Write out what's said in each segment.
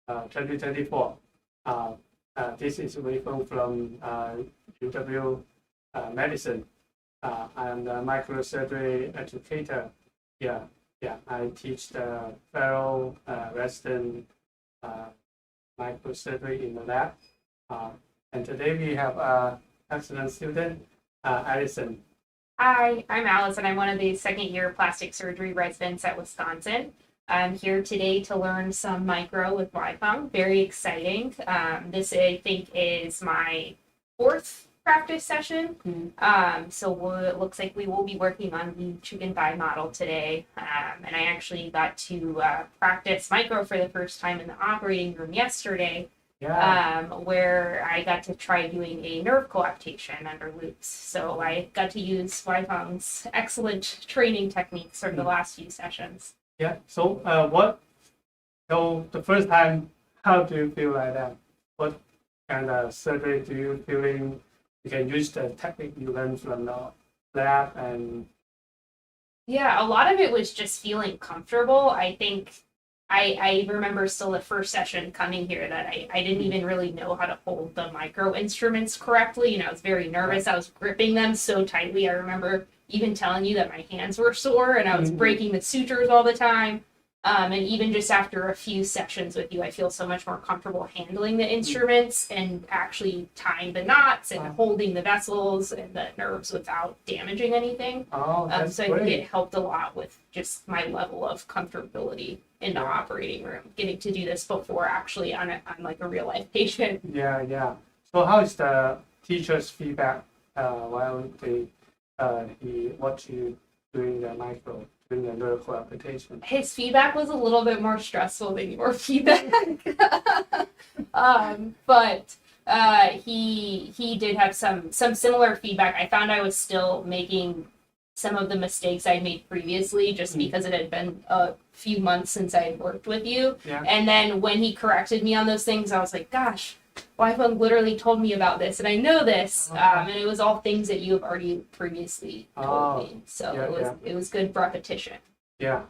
2024. This is Weifeng from UW Madison. I'm a microsurgery educator. I teach the fellow resident microsurgery in the lab. And today we have an excellent student, Alison. Hi, I'm Alison. I'm one of the second-year plastic surgery residents at Wisconsin. I'm here today to learn some micro with Weifeng. Very exciting. This, I think, is my fourth practice session. So it looks like we will be working on the chicken thigh model today. And I actually got to practice micro for the first time in the operating room yesterday. Where I got to try doing a nerve coaptation under loops. So I got to use Weifeng's excellent training techniques from the last few sessions. Yeah. So So the first time, how do you feel like that? What kind of surgery do you feeling you can use the technique you learned from the lab? And yeah, a lot of it was just feeling comfortable. I think I remember still the first session coming here that I didn't even really know how to hold the micro instruments correctly. I was very nervous. I was gripping them so tightly. I remember even telling you that my hands were sore and I was breaking the sutures all the time. And even just after a few sessions with you, I feel so much more comfortable handling the instruments and actually tying the knots and holding the vessels and the nerves without damaging anything. So I think it helped a lot with just my level of comfortability in the operating room, getting to do this before actually on like a real life patient. Yeah. So how is the teacher's feedback while they watch you doing the micro? Doing the nerve coaptation? His feedback was a little bit more stressful than your feedback. But he did have some similar feedback. I found I was still making some of the mistakes I'd made previously just because it had been a few months since I had worked with you. And then when he corrected me on those things, I was like, gosh, Weifeng literally told me about this, and I know this, and it was all things that you have already previously told me. So it was good repetition. Yeah,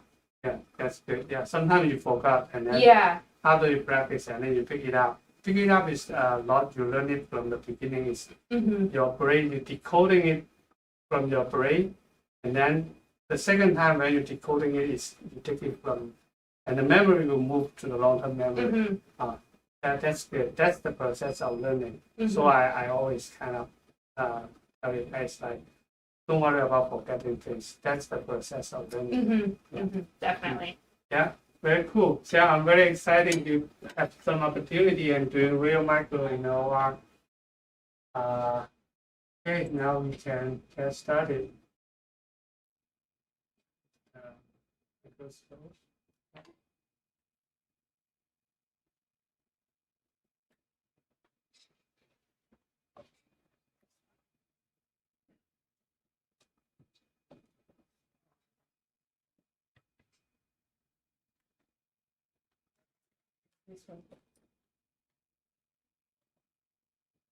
that's good. Yeah, sometimes you forgot, and then after you practice, and then you pick it up. Pick it up is not you learn it from the beginning. Is your brain, you decoding it from your brain, and then the second time when you're decoding it is you take it from, and the memory will move to the long-term memory. That's good. That's the process of learning. So I always kind of tell you guys, like, don't worry about forgetting things. That's the process of learning. Definitely. Yeah, very cool. So I'm very excited to have some opportunity and doing real micro in OR. Okay, now we can get started. This one.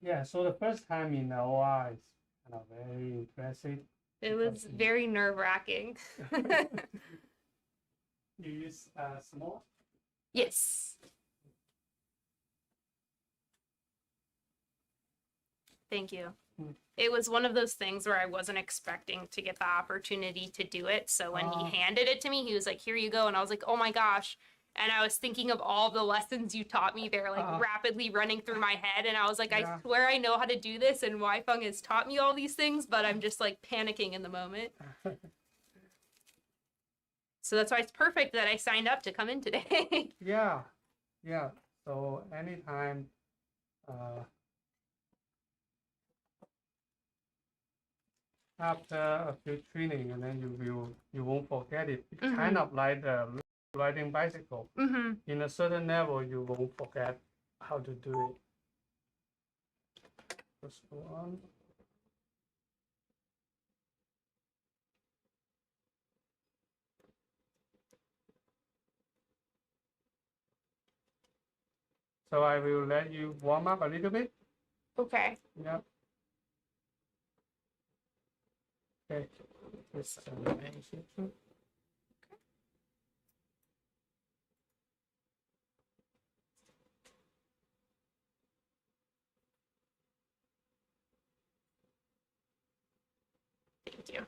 Yeah, so the first time in the OR is kind of very impressive. It was very nerve-wracking. You use small? Yes. Thank you. It was one of those things where I wasn't expecting to get the opportunity to do it. So when he handed it to me, he was like, here you go. And I was like, oh my gosh. And I was thinking of all the lessons you taught me there, like rapidly running through my head. And I was like, I swear I know how to do this. And Weifeng has taught me all these things, but I'm just like panicking in the moment. So that's why it's perfect that I signed up to come in today. Yeah. So anytime after a few training, and then you won't forget it. It's kind of like the riding bicycle. In a certain level, you won't forget how to do it. First one. So I will let you warm up a little bit. Okay. Yeah. Okay. Thank you.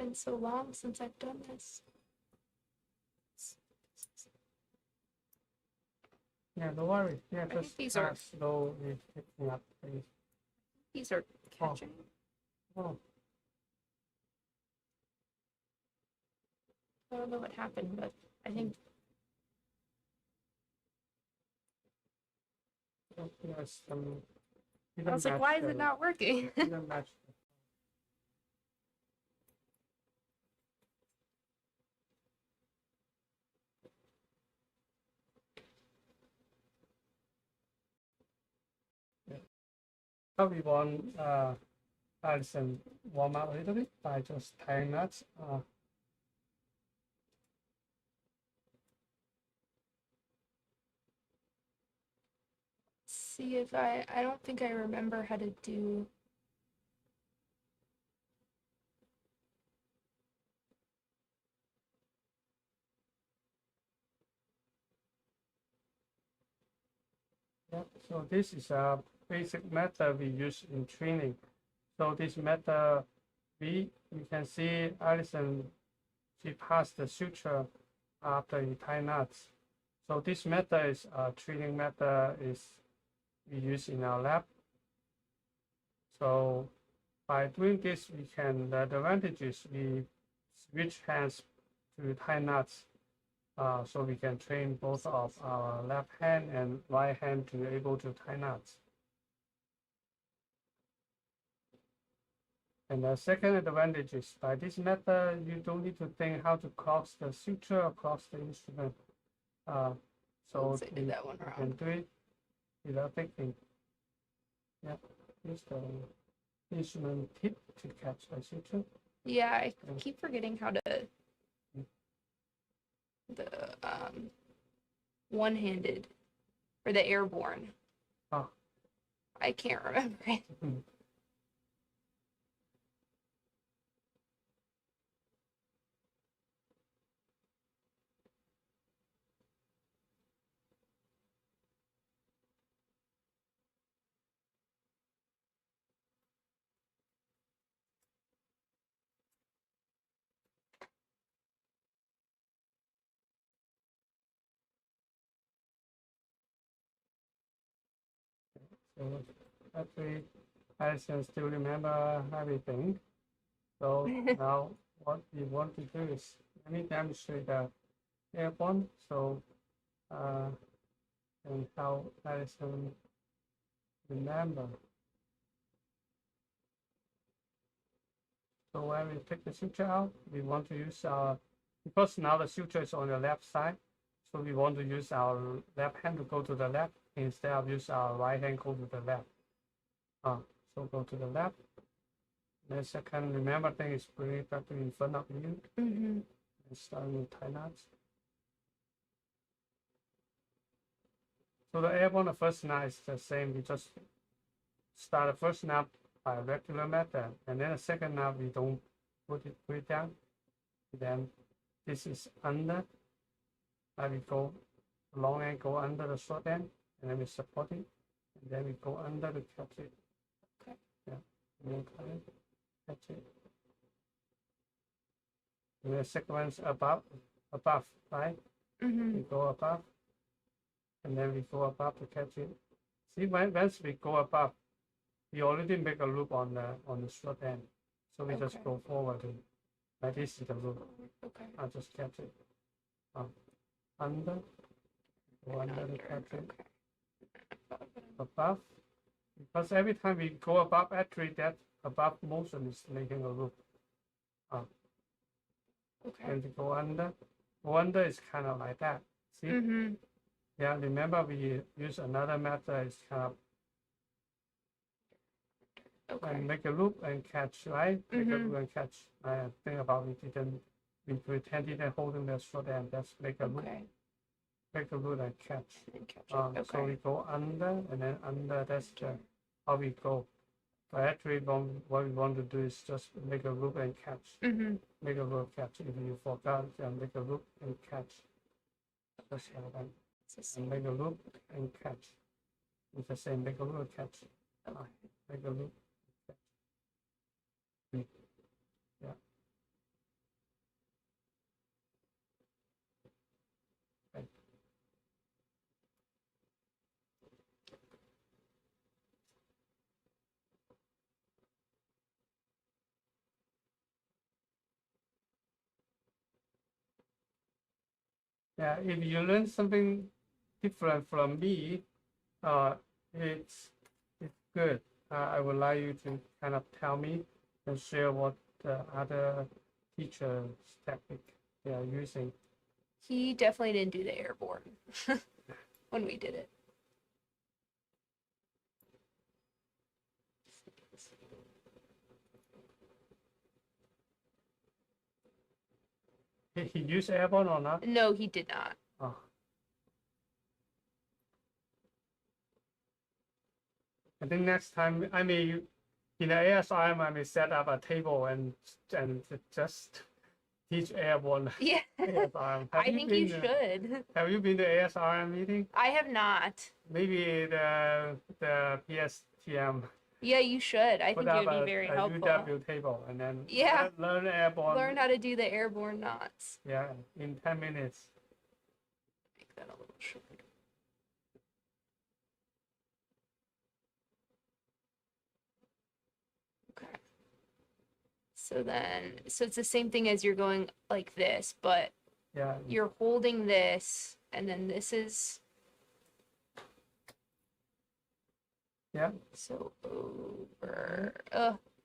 It's been so long since I've done this. Yeah, don't worry. Yeah, I think just these are slowly picking up. Please. These are catching. Oh, I don't know what happened, but I think yes, I was like, why is it not working? match. Now we want Alison warm up a little bit by just tying knots. See if I don't think I remember how to do. Yeah, so this is a basic method we use in training. So this method, you can see Alison, she passed the suture after you tie knots. So this method is a training method is we use in our lab. So by doing this, the advantage is we switch hands to tie knots. So we can train both of our left hand and right hand to be able to tie knots. And the second advantage is by this method, you don't need to think how to cross the suture across the instrument. So I did that one you wrong. can do it without thinking. Yeah, use the instrument tip to catch the suture. Yeah, I keep forgetting how to the one-handed or the airborne. Oh. I can't remember it. So actually, Alison still remember everything. So now what we want to do is let me demonstrate the airborne. So and how Alison remember. So when we take the suture out, we want to use our, because now the suture is on the left side, so we want to use our left hand to go to the left instead of use our right hand go to the left. So go to the left. The second remember thing is bring it back to in front of you. And starting with tie knots. So the airborne, the first knot is the same. We just start the first knot by a regular method, and then the second knot we don't put it down. Then this is under. We go long end, go under the short end, and then we support it, and then we go under to catch it. Okay. Yeah. And then catch it. And the second one's above, right? We go above, and then we go above to catch it. See, once we go above, we already make a loop on the short end, so we just go forward. Like this is the loop. Okay. I'll just catch it. Under, go under to catch it. Above, because every time we go above, actually that above motion is making a loop. Okay. And to go under. Go under is kind of like that. See? Mm-hmm. Yeah, remember we use another method. It's kind of Okay. and make a loop and catch, right? Make a loop and catch. I think about we pretended and holding the short end. Just make a loop. Make a loop and catch. So we go under and then under. That's how we go. But actually, what we want to do is just make a loop and catch. Make a loop catch. If you forgot, then make a loop and catch. Just like that. And make a loop and catch. It's the same. Make a loop and catch. Make a loop. Yeah. Okay. Yeah, if you learn something different from me, it's good. I would like you to kind of tell me and share what the other teachers' technique they are using. He definitely didn't do the airborne when we did it. He used airborne or not? No, he did not. Oh. I think next time in the ASRM, I may set up a table and just teach airborne. Yeah. ASRM. I think you should. Have you been to ASRM meeting? I have not. Maybe the PSTM. Yeah, you should. I think it would be very a helpful. UW table and then learn airborne. Learn how to do the airborne knots. Yeah, in 10 minutes. Make that a little shorter. Okay. So it's the same thing as you're going like this, but you're holding this, and then this is. Yeah. So over.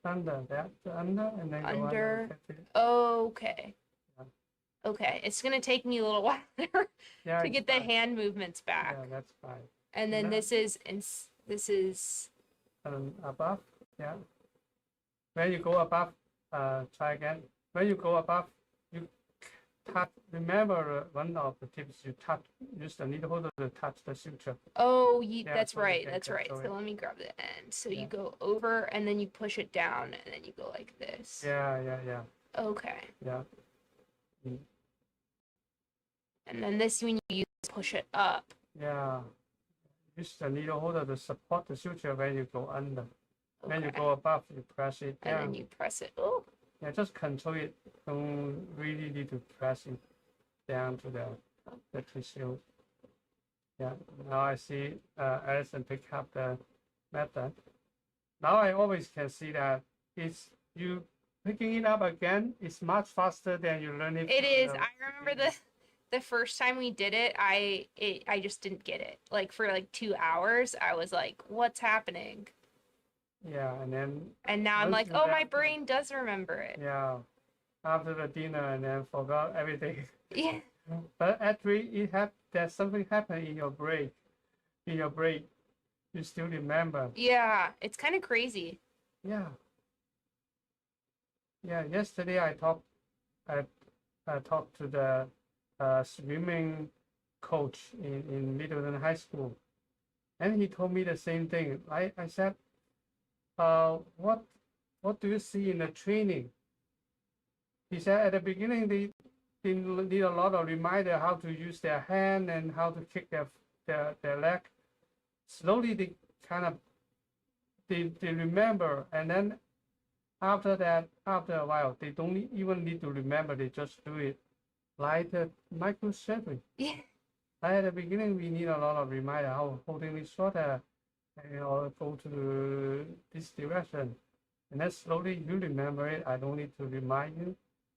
Under that, under, and then go under. Okay. Yeah. Okay, it's gonna take me a little while to get the hand movements back. Yeah, that's fine. And then this is above. Yeah. When you go above, try again. When you go above, you touch. Remember one of the tips. You use the needle holder to touch the suture. Oh, that's right. That's right. So let me grab the end. So you go over, and then you push it down, and then you go like this. Yeah. Okay. Yeah. And then this when you push it up. Yeah. Use the needle holder to support the suture when you go under. When you go above, you press it down. And then you press it. Oh. Yeah, just control it. Don't really need to press it down to the tissue. Yeah. Now I see Alison pick up the method. Now I always can see that it's you picking it up again is much faster than you learn it. It is. I remember the first time we did it, I just didn't get it. Like for like 2 hours, I was like, "What's happening?" Yeah, and now I'm like, "Oh, my brain does remember it." Yeah, after the dinner and then forgot everything. Yeah. But actually, there's something happened in your brain. In your brain, you still remember. Yeah, it's kind of crazy. Yeah. Yeah. Yesterday I talked to the swimming coach in Middleton High School, and he told me the same thing. I said, what do you see in the training? He said at the beginning they need a lot of reminder how to use their hand and how to kick their leg. Slowly they kind of they remember, and then after that, after a while, they don't even need to remember. They just do it, like the microsurgery. Yeah. At the beginning, we need a lot of reminder how holding this shoulder, go to this direction, and then slowly you remember it. I don't need to remind you,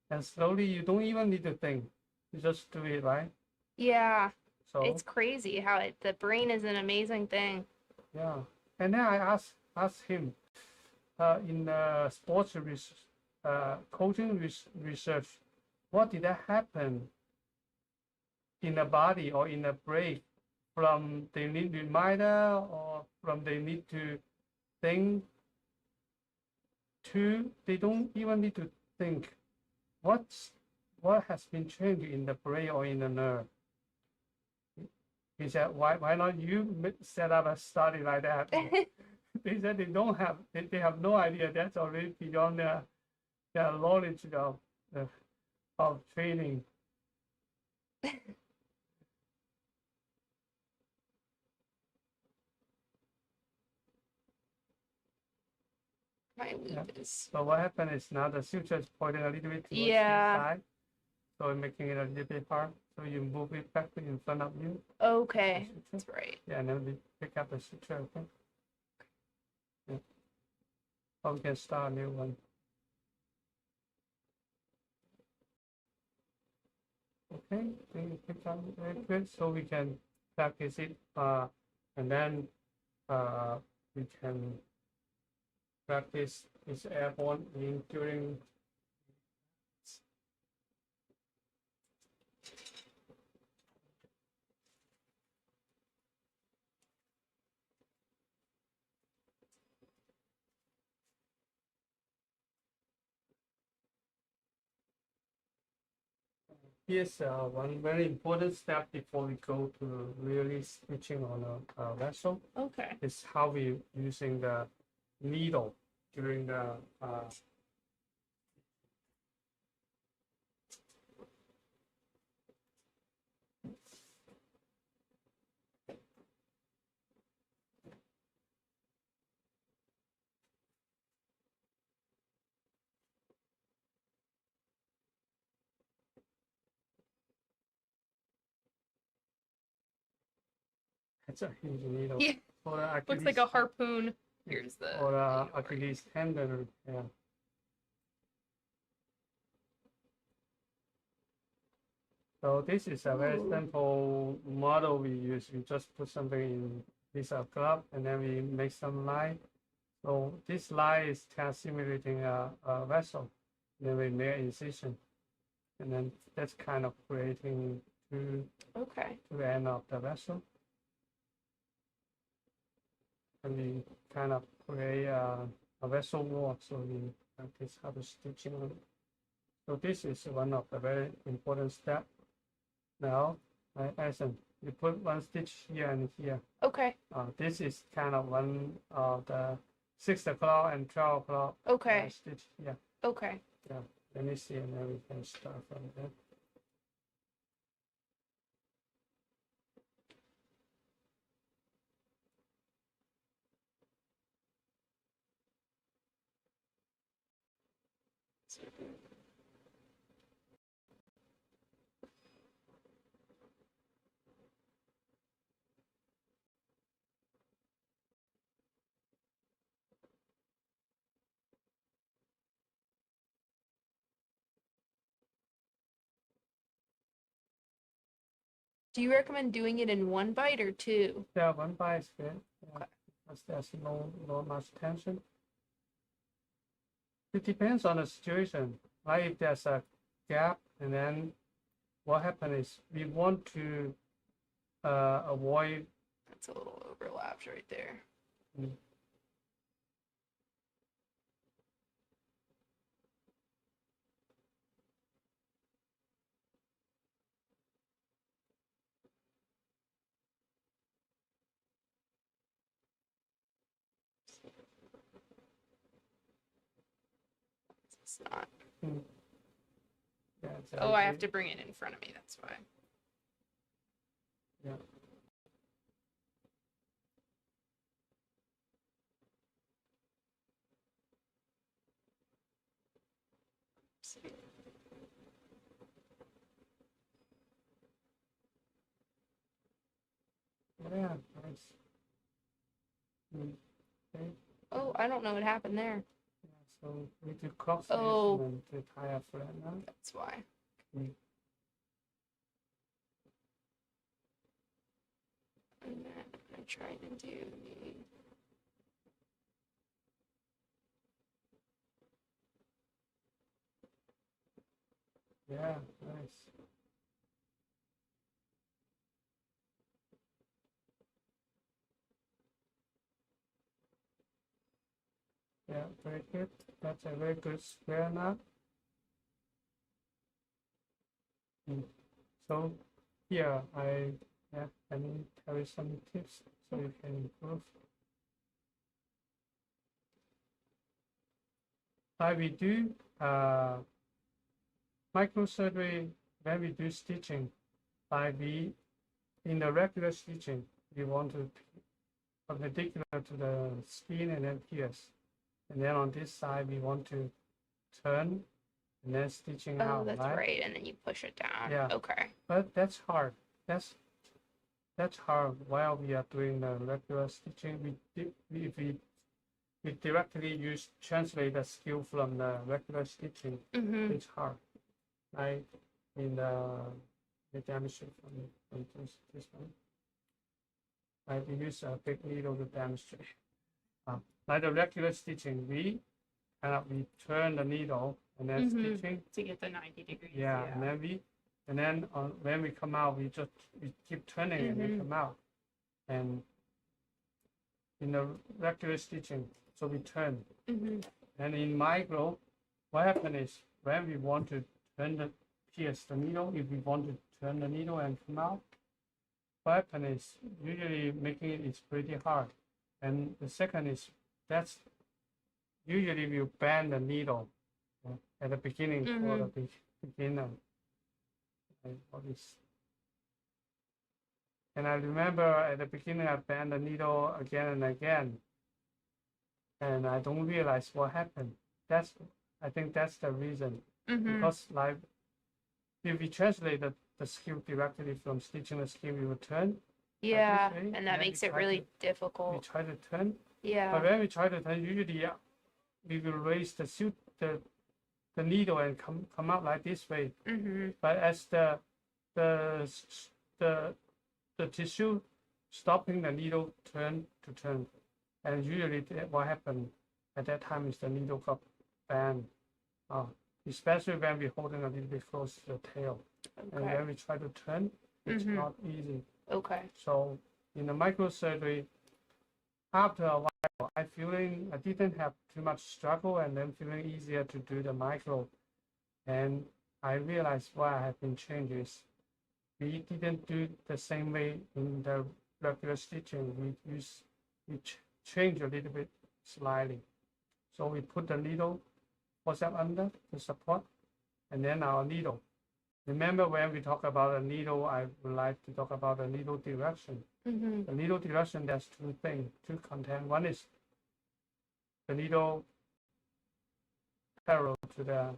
and slowly you don't even need to think. You just do it, right? Yeah. So it's crazy how the brain is an amazing thing. Yeah, and then I asked him in the sports coaching research, what did that happen in the body or in the brain from they need reminder or from they need to think to they don't even need to think what has been changed in the brain or in the nerve. He said, why not you set up a study like that? They said they have no idea. That's already beyond their knowledge of training. My loop is. So what happened is now the suture is pointing a little bit towards the side, so making it a little bit hard. So you move it back in front of you. Okay, that's right. Yeah, and then we pick up the suture. Okay. Yeah. So we can start a new one. Okay, then you pick up very good, so we can practice it, and then we can practice this airborne in during. Here's one very important step before we go to really stitching on a vessel. Okay. Is how we using the needle during the it's a huge needle. Yeah. For the Looks like a harpoon. Here's the. Or Achilles tendon. Yeah. So this is a very simple model we use. We just put something in this glove and then we make some line. So this line is kind of simulating a vessel. Then we make incision. And then that's kind of creating to the end of the vessel. And we kind of create a vessel wall. So we practice how to stitching on it. So this is one of the very important steps. Now, Alison, you put one stitch here and here. Okay. This is kind of one of the 6 o'clock and 12 o'clock stitch here. Okay. Yeah, let me see, and then we can start from there. Do you recommend doing it in one bite or two? Yeah, one bite is good. Yeah, because there's no much tension. It depends on the situation. Like if there's a gap, and then what happens is we want to avoid. That's a little overlapped right there. It's not. Yeah, exactly. Oh, I have to bring it in front of me. That's why. Yeah. Yeah, nice. Okay. Oh, I don't know what happened there. Yeah, so we do clock stitch to tie a thread now. That's why. Okay. And then I'm trying to do the. Yeah, nice. Yeah, very good. That's a very good square knot. So here I need to tell you some tips so you can improve. Like we do microsurgery when we do stitching, in the regular stitching, we want to perpendicular to the skin and then pierce. And then on this side, we want to turn and then stitching out. Oh, that's right. And then you push it down. Yeah. Okay. But that's hard. That's hard while we are doing the regular stitching. We directly translate the skill from the regular stitching. It's hard. Like in the demonstrate from this one. We use a big needle to demonstrate. Like the regular stitching, we turn the needle and then stitching to get the 90 degrees. Yeah, and then when we come out, we keep turning and we come out. And in the regular stitching, so we turn. And in micro, what happens is when we want to pierce the needle, if we want to turn the needle and come out, what happens is usually making it is pretty hard. And the second is that's usually we bend the needle at the beginning for the beginner. And I remember at the beginning I bend the needle again and again, and I don't realize what happened. I think that's the reason. Because like if we translate the skill directly from stitching the skin, we will turn. Yeah, way, and that makes it really we difficult. try to turn. Yeah. But when we try to turn, usually we will raise the needle and come out like this way. But as the tissue stopping the needle turn, and usually what happened at that time is the needle got bent, especially when we're holding a little bit close to the tail. And when we try to turn, it's not easy. Okay. So in the microsurgery, after a while, I didn't have too much struggle, and then feeling easier to do the micro. And I realized what I have been changes. We didn't do the same way in the regular stitching. We change a little bit slightly. So we put the needle up under to support, and then our needle. Remember when we talk about a needle, I would like to talk about the needle direction. The needle direction, there's two content. One is the needle parallel to the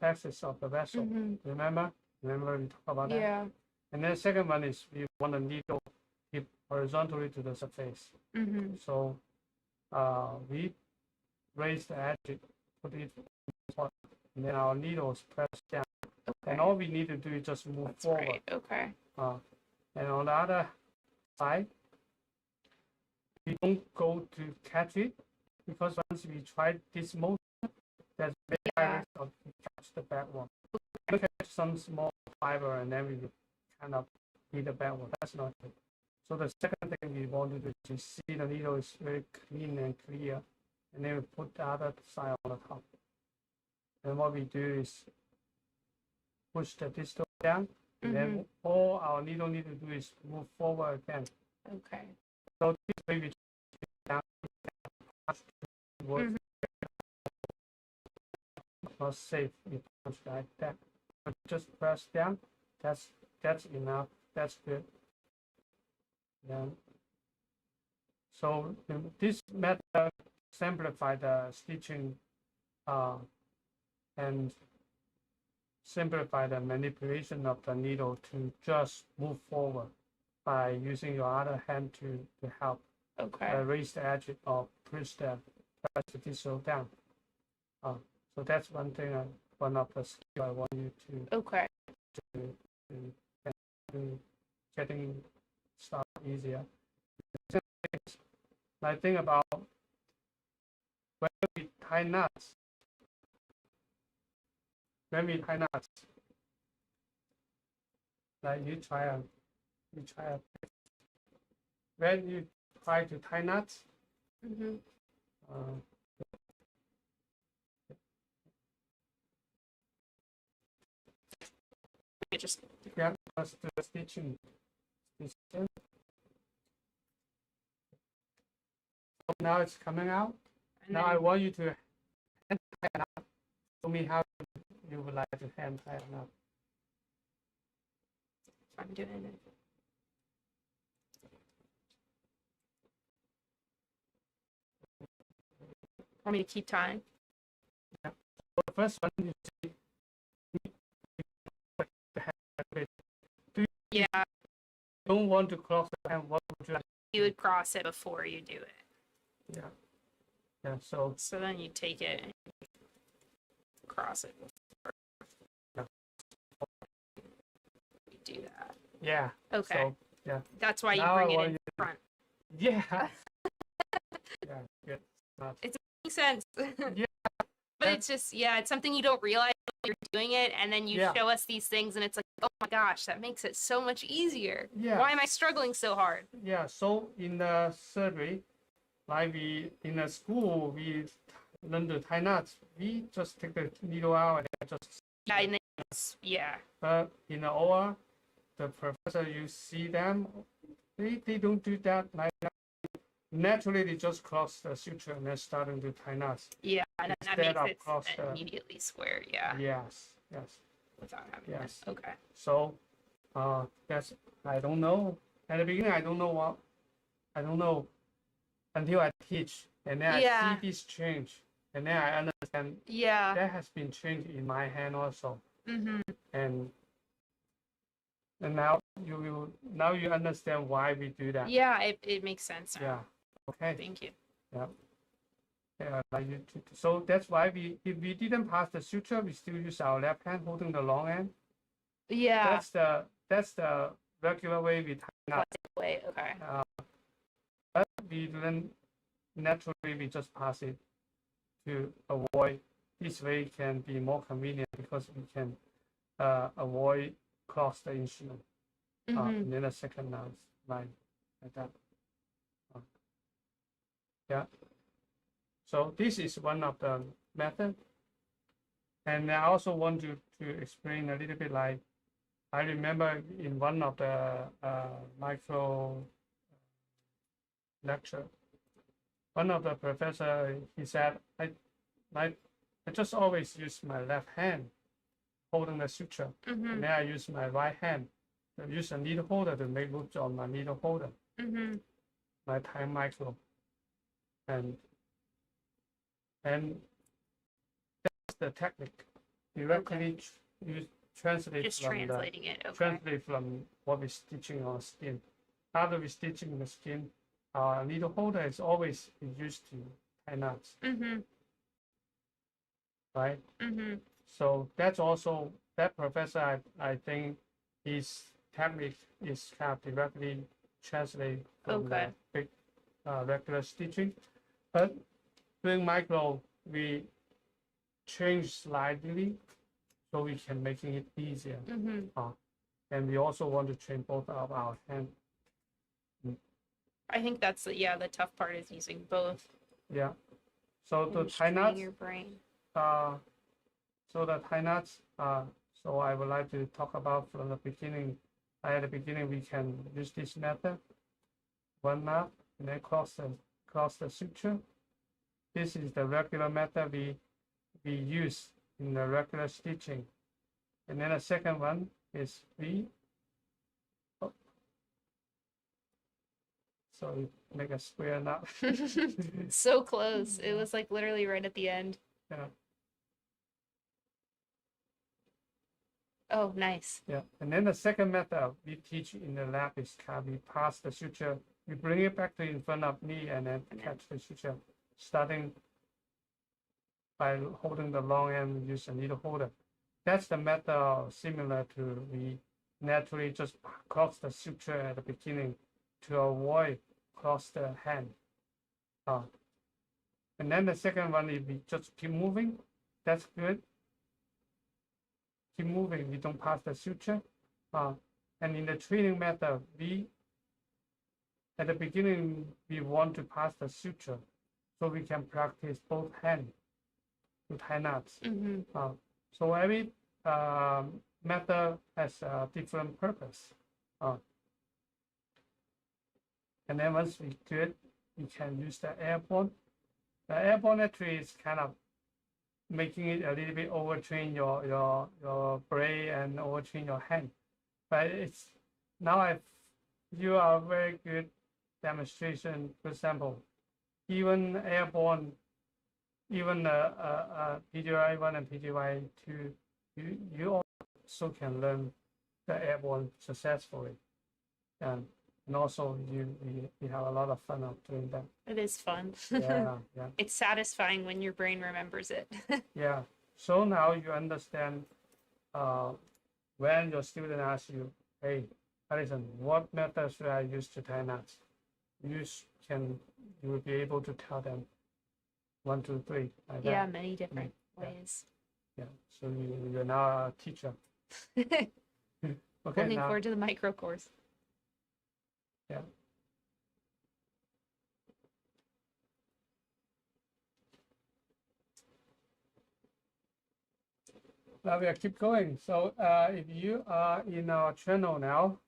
axis of the vessel. Remember we talk about that? Yeah. And then the second one is we want the needle keep horizontally to the surface. So we raise the edge, put it in the spot, and then our needle is pressed down. And all we need to do is just move forward. Right. Okay. And on the other side, we don't go to catch it, because once we try this motion, there's very high risk of catch the bad one. We catch some small fiber and then we will kind of hit the bad one. That's not good. So the second thing we want to do is see the needle is very clean and clear, and then we put the other side on the top. And what we do is push the distal down, and then all our needle need to do is move forward again. Okay. So this way we down, work. Not safe. We push like that. But just press down. That's enough. That's good. Then, so this method simplifies the stitching and simplify the manipulation of the needle to just move forward by using your other hand to help raise the edge or press the distal down. So that's one thing, one of the skills I want you to getting started easier. I think about when we tie knots, when we tie knots, like you try a, when you try to tie knots, Just yeah, just the stitching. So now it's coming out. and Now then, I want you to hand tie it up. Show me how you would like to hand tie it up. I'm doing it. Want me to keep tying? So the first one you see the hand a bit. Yeah, Don't want to cross the hand. What would you like? you would cross it before you do it. Yeah. Yeah. So So then you take it and cross it before you do that. yeah. Okay. So yeah. That's why you Now bring I it want in you- front. Yeah. Yeah. Good. Makes sense. Yeah. But it's just, yeah, it's something you don't realize when you're doing it, and then you Yeah. show us these things, and it's like, oh my gosh, that makes it so much easier. Yeah. Why am I struggling so hard? Yeah. So in the surgery, like we in the school, we learn to tie knots. We just take the needle out and just. Yeah, and then yeah. But in the OR, the professor, you see them, they don't do that like that. Naturally, they just cross the suture and they're starting to tie knots. Yeah, and then that Instead makes of it cross the- immediately square, yeah, Yes, yes. without having Yes. it. Okay. So, that's, I don't know. At the beginning, I don't know until I teach. And then I Yeah. see this change. And then I understand Yeah. that has been changed in my hand also. Mm-hmm. And now you understand why we do that. Yeah, it makes sense now. Yeah. Okay. Thank you. Yeah, like so that's why if we didn't pass the suture, we still use our left hand holding the long end. Yeah. That's the regular way we tie knots. Wait, okay. But we then naturally we just pass it to avoid. This way can be more convenient because we can avoid cross the instrument. And then the second line like that. Yeah. So this is one of the method. And I also want to explain a little bit like, I remember in one of the micro lecture, one of the professor, he said, I just always use my left hand holding the suture. And then I use my right hand to use a needle holder to make loops on my needle holder, my time micro. And that's the technique. Directly you translate Just from translating it. Okay. translate from what we're stitching on skin. After we're stitching the skin, our needle holder is always used to tie knots, right? So that's also that professor. I think his technique is kind of directly translate from the big regular stitching, but doing micro we change slightly so we can making it easier. And we also want to train both of our hands. I think that's the tough part is using both. Yeah. So the and tie training knots. your brain. So the tie knots. So I would like to talk about from the beginning. At the beginning, we can use this method. One knot and then cross the suture. This is the regular method we use in the regular stitching. And then the second one is so you make a square knot. So close. It was like literally right at the end. Yeah. Oh, nice. Yeah. And then the second method we teach in the lab is we pass the suture, we bring it back to in front of me and then catch the suture, starting by holding the long end, we use a needle holder. That's the method similar to we naturally just cross the suture at the beginning to avoid cross the hand. And then the second one, if we just keep moving, that's good. keep moving, we don't pass the suture. And in the training method, at the beginning, we want to pass the suture so we can practice both hands to tie knots. So every method has a different purpose. And then once we do it, we can use the airborne. The airborne actually is kind of making it a little bit overtrain your brain and overtrain your hand. But it's now you are very good demonstration. For example, even airborne, even PGY1 and PGY2, you also can learn the airborne successfully. And also you have a lot of fun of doing that. It is fun. Yeah. It's satisfying when your brain remembers it. Yeah. So now you understand when your student asks you, hey, Alison, what method should I use to tie knots? You will be able to tell them 1, 2, 3. Like Yeah, that. many different ways. Yeah. So you're now a teacher. Okay. Looking forward to the micro course. Yeah. Now we'll keep going. So if you are in our channel now,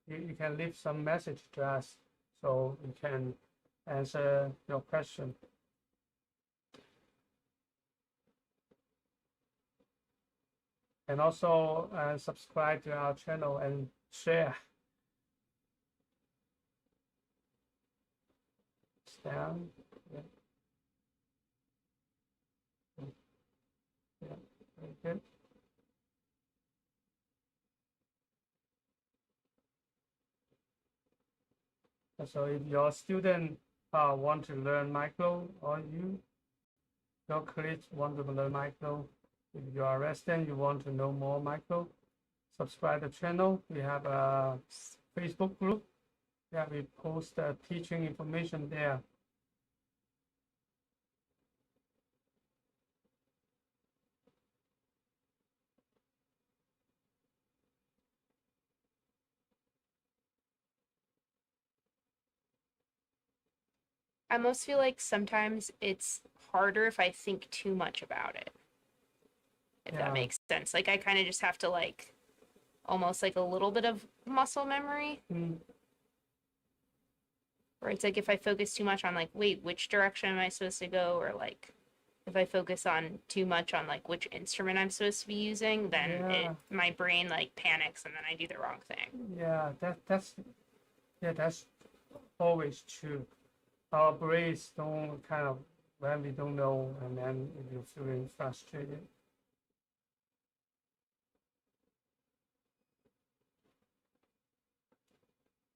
you can leave some message to us so we can answer your question. And also subscribe to our channel and share. Down. Yeah. Yeah. Very good. So if your student want to learn micro, or your colleagues want to learn micro, if you are a resident, you want to know more micro, subscribe to the channel. We have a Facebook group. Yeah, we post teaching information there. I almost feel like sometimes it's harder if I think too much about it. If that makes sense. Like I kind of just have to like almost like a little bit of muscle memory. Where it's like if I focus too much on like, wait, which direction am I supposed to go? Or like if I focus on too much on like which instrument I'm supposed to be using, then my brain like panics and then I do the wrong thing. Yeah, that's always true. Our brains don't kind of when we don't know, and then you're feeling frustrated.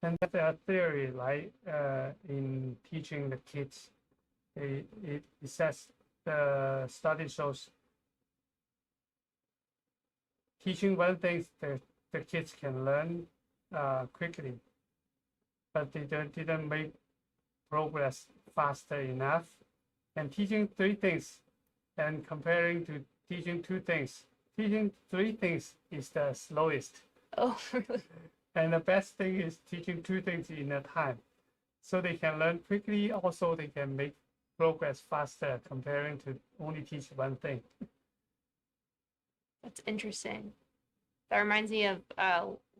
And that's a theory, like in teaching the kids, it says the study shows teaching one thing the kids can learn quickly, but they didn't make progress faster enough. And teaching 3 things and comparing to teaching 2 things, teaching 3 things is the slowest. Oh, really? And the best thing is teaching 2 things in a time. So they can learn quickly. Also, they can make progress faster comparing to only teach 1 thing. That's interesting. That reminds me of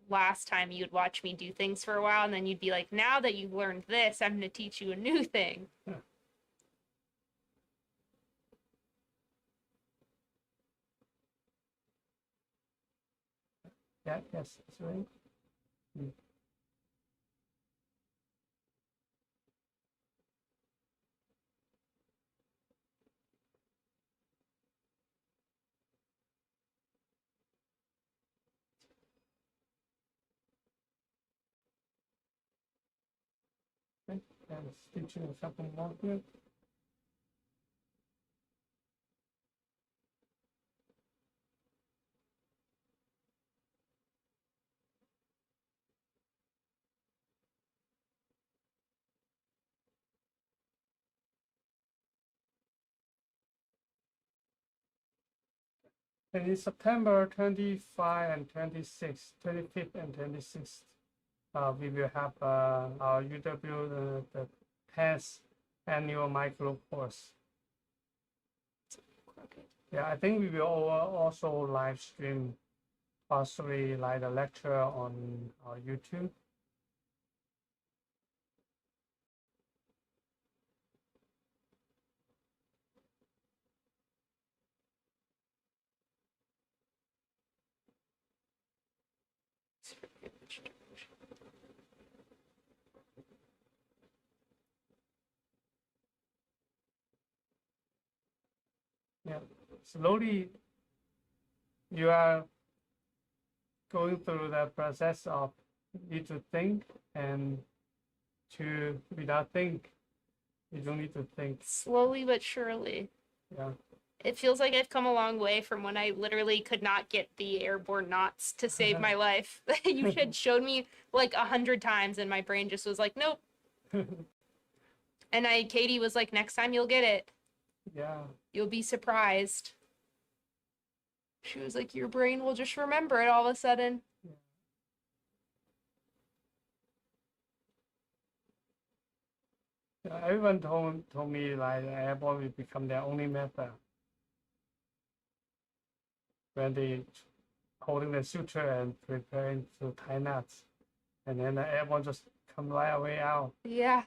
last time you'd watch me do things for a while and then you'd be like, now that you've learned this, I'm going to teach you a new thing. Yeah. Yeah, yes, that's right. Okay, and teaching something more here. And in September 25 and 26, 25th and 26th, we will have our UW, the 10th annual micro course. Yeah, I think we will also live stream, possibly like a lecture on our YouTube. Yeah, slowly you are going through the process of need to think and to without think. You don't need to think. Slowly but surely. Yeah. It feels like I've come a long way from when I literally could not get the airborne knots to save my life. You had showed me like 100 times and my brain just was like, nope. And Katie was like, next time you'll get it. Yeah. You'll be surprised. She was like, your brain will just remember it all of a sudden. Yeah, everyone told me like airborne will become their only method. When they holding the suture and preparing to tie knots, and then the airborne just come right away out. Yeah.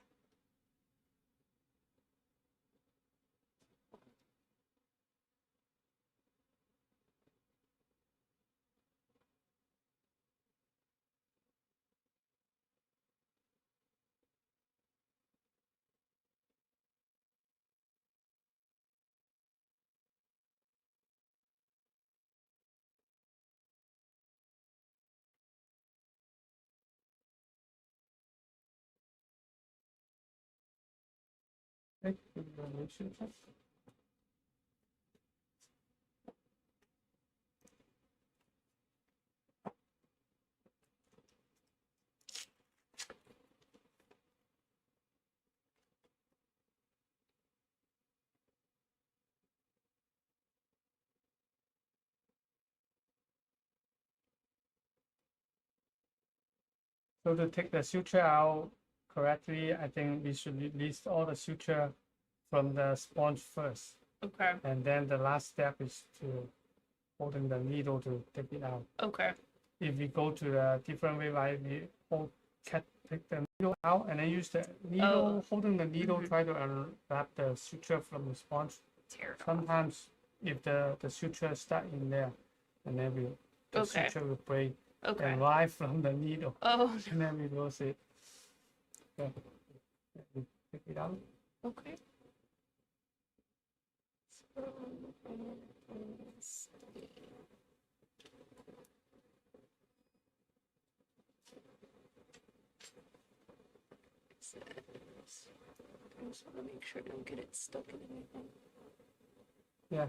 Hey, relationship. So to take the suture out correctly, I think we should release all the suture from the sponge first. Okay. And then the last step is to holding the needle to take it out. Okay. If we go to a different way, like we take the needle out and then use the needle, holding the needle, try to unwrap the suture from the sponge. Tear it off. Sometimes if the suture is stuck in there, and then the suture will break and right from the needle. Oh. And then we lose it. Yeah. We pick it out. Okay. I just want to make sure I don't get it stuck in anything. Yeah,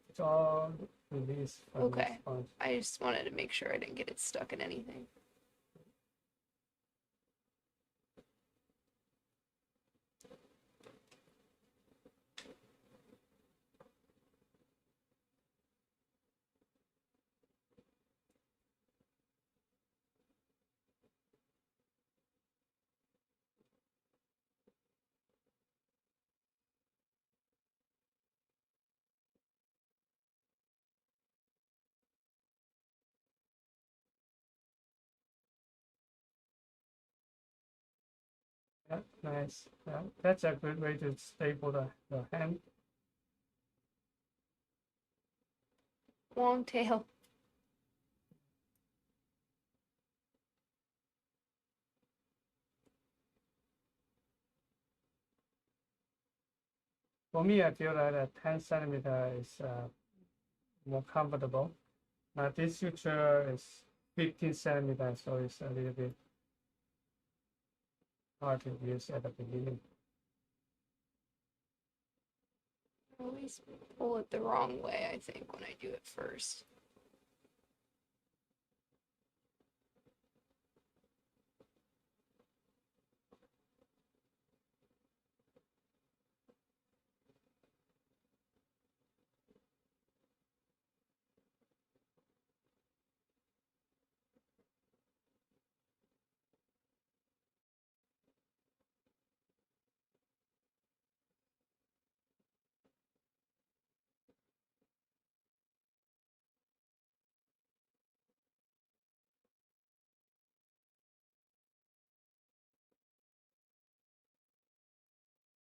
it's all released from the sponge. I just wanted to make sure I didn't get it stuck in anything. Yeah, nice. Yeah, that's a good way to stable the hand. Long tail. For me, I feel that a 10 centimeter is more comfortable. Now this suture is 15 centimeters, so it's a little bit hard to use at the beginning. I always pull it the wrong way, I think, when I do it first.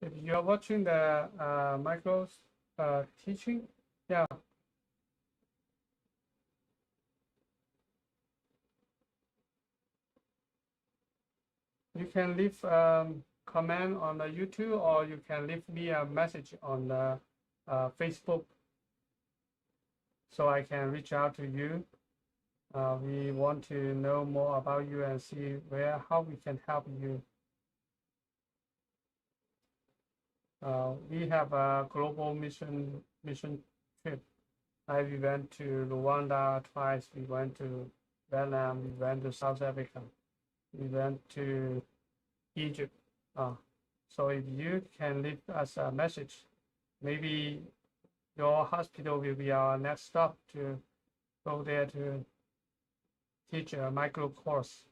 If you're watching the micro teaching, yeah. You can leave comment on the YouTube, or you can leave me a message on the Facebook, so I can reach out to you. We want to know more about you and see how we can help you. We have a global mission trip. We went to Rwanda twice. We went to Vietnam. We went to South Africa. We went to Egypt. So if you can leave us a message, maybe your hospital will be our next stop to go there to teach a micro course.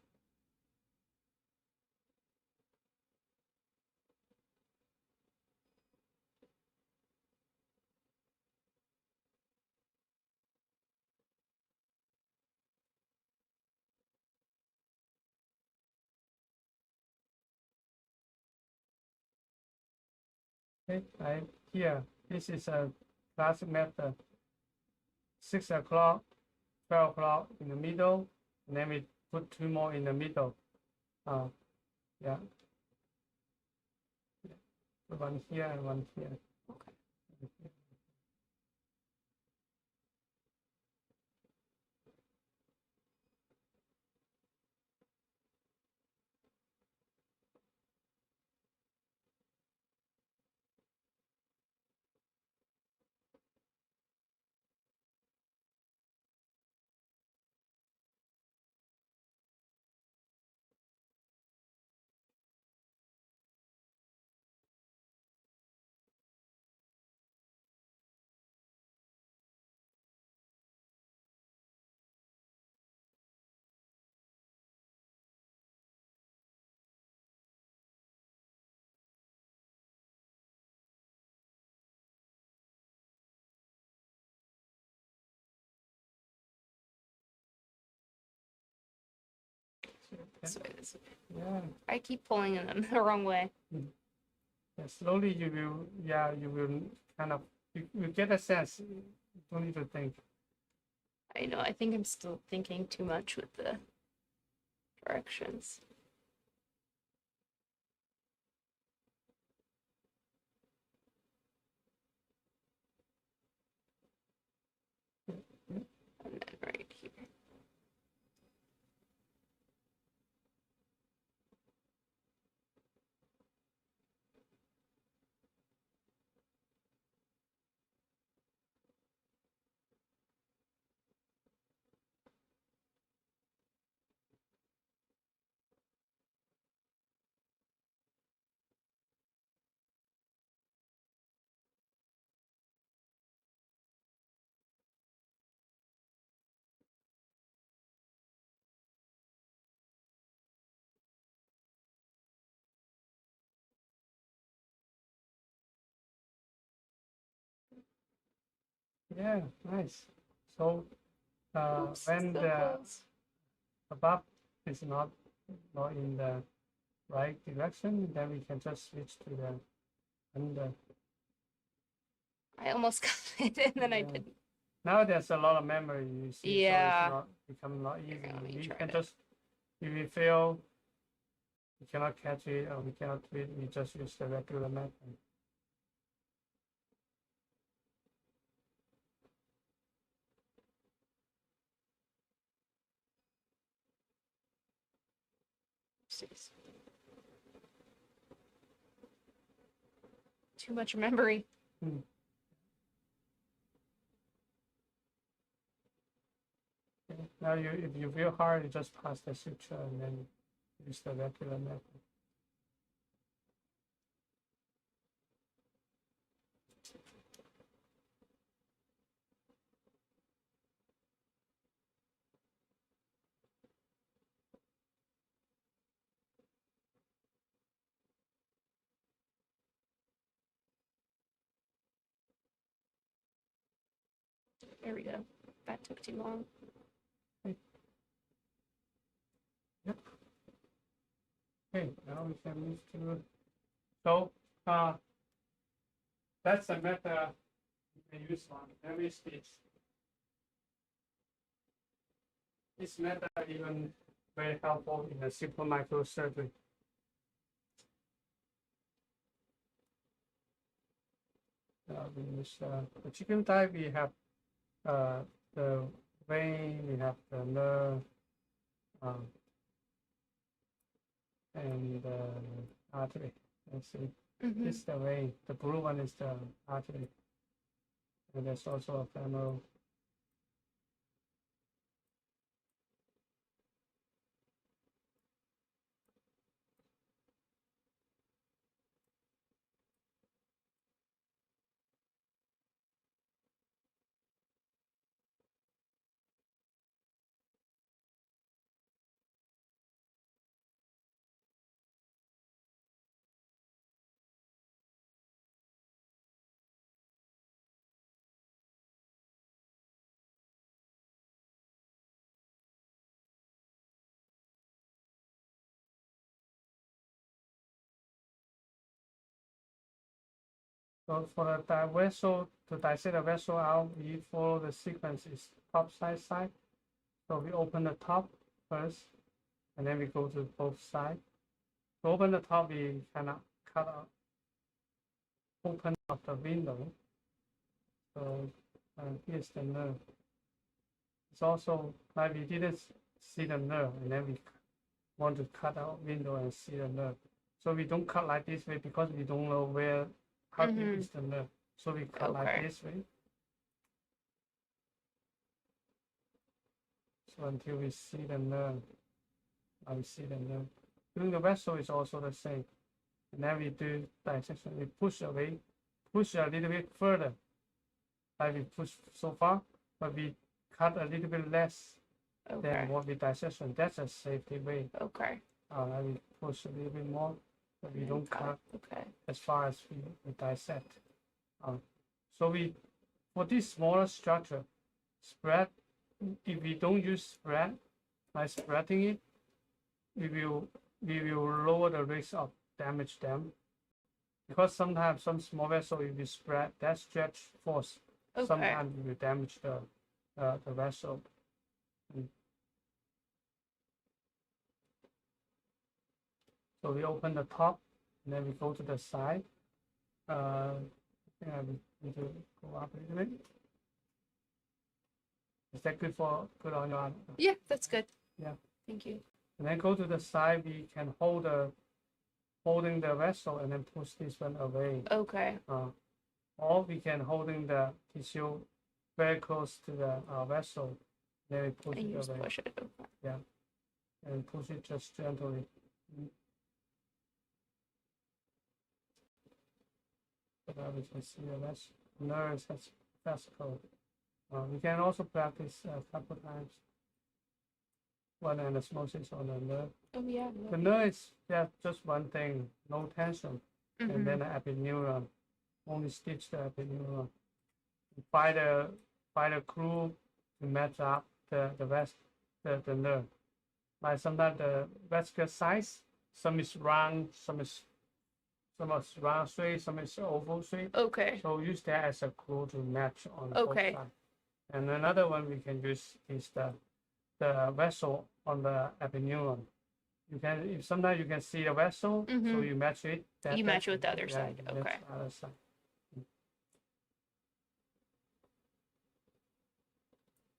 Okay, here, this is a classic method. 6 o'clock, 12 o'clock in the middle, and then we put 2 more in the middle. Yeah. One here and one here. Okay. This way, this way. Yeah. I keep pulling them the wrong way. Yeah, slowly you will kind of, you get a sense. You don't need to think. I know, I think I'm still thinking too much with the directions. And then right here. Yeah, nice. So Oops, when so the close. above is not in the right direction, then we can just switch to the under. I almost got it and then I Yeah. didn't. Now there's a lot of memory, you see, Yeah. so it's become a lot easier. Let me We try can it. just, if we fail, we cannot catch it or we cannot do it, we just use the regular method. Too much memory. Okay. Now if you feel hard, you just pass the suture and then use the regular method. There we go. That took too long. Yep. Okay, now we can move to, so That's the method you can use on every stitch. This method even very helpful in a simple microsurgery. We use the chicken type. We have the vein, we have the nerve, and the artery. Let's see. This is the vein. The blue one is the artery, and there's also a femoral. So for the vessel, to dissect the vessel out, we follow the sequence is top side. So we open the top first, and then we go to both sides. To open the top, we cannot cut out, open up the window. So here's the nerve. It's also like we didn't see the nerve, and then we want to cut out window and see the nerve. So we don't cut like this way because we don't know where. How deep is the nerve? So we cut like this way. So until we see the nerve, we see the nerve. Doing the vessel is also the same. And then we do dissection. We push away, push a little bit further. Like we push so far, but we cut a little bit less than what we dissection. That's a safety way. Okay. We push a little bit more. But we don't cut as far as we dissect. So for this smaller structure, spread, if we don't use spread, by spreading it, we will lower the risk of damage them. Because sometimes some small vessel, if you spread, that stretch force, sometimes it will damage the vessel. So we open the top, and then we go to the side. I think I need to go up a little bit. Is that good on your arm? Yeah, that's good. Yeah. Thank you. And then go to the side. We can holding the vessel and then push this one away. Okay. Or we can holding the tissue very close to the vessel. Then we push it away. Push it. Okay. Yeah. And push it just gently. So that we can see the nerves has vesicle. We can also practice a couple times. One anesthesis on the nerve. Oh yeah. The nerve is just one thing, no tension, and then the epineuron. Only stitch the epineuron. Find a groove to match up the nerve. Like sometimes the vascular size, some is round, some is round shape, some is oval shape. Okay. So use that as a glue to match on both sides. And another one we can use is the vessel on the epineuron. Sometimes you can see the vessel, so you match it. You match it with the other side. Okay. Other side.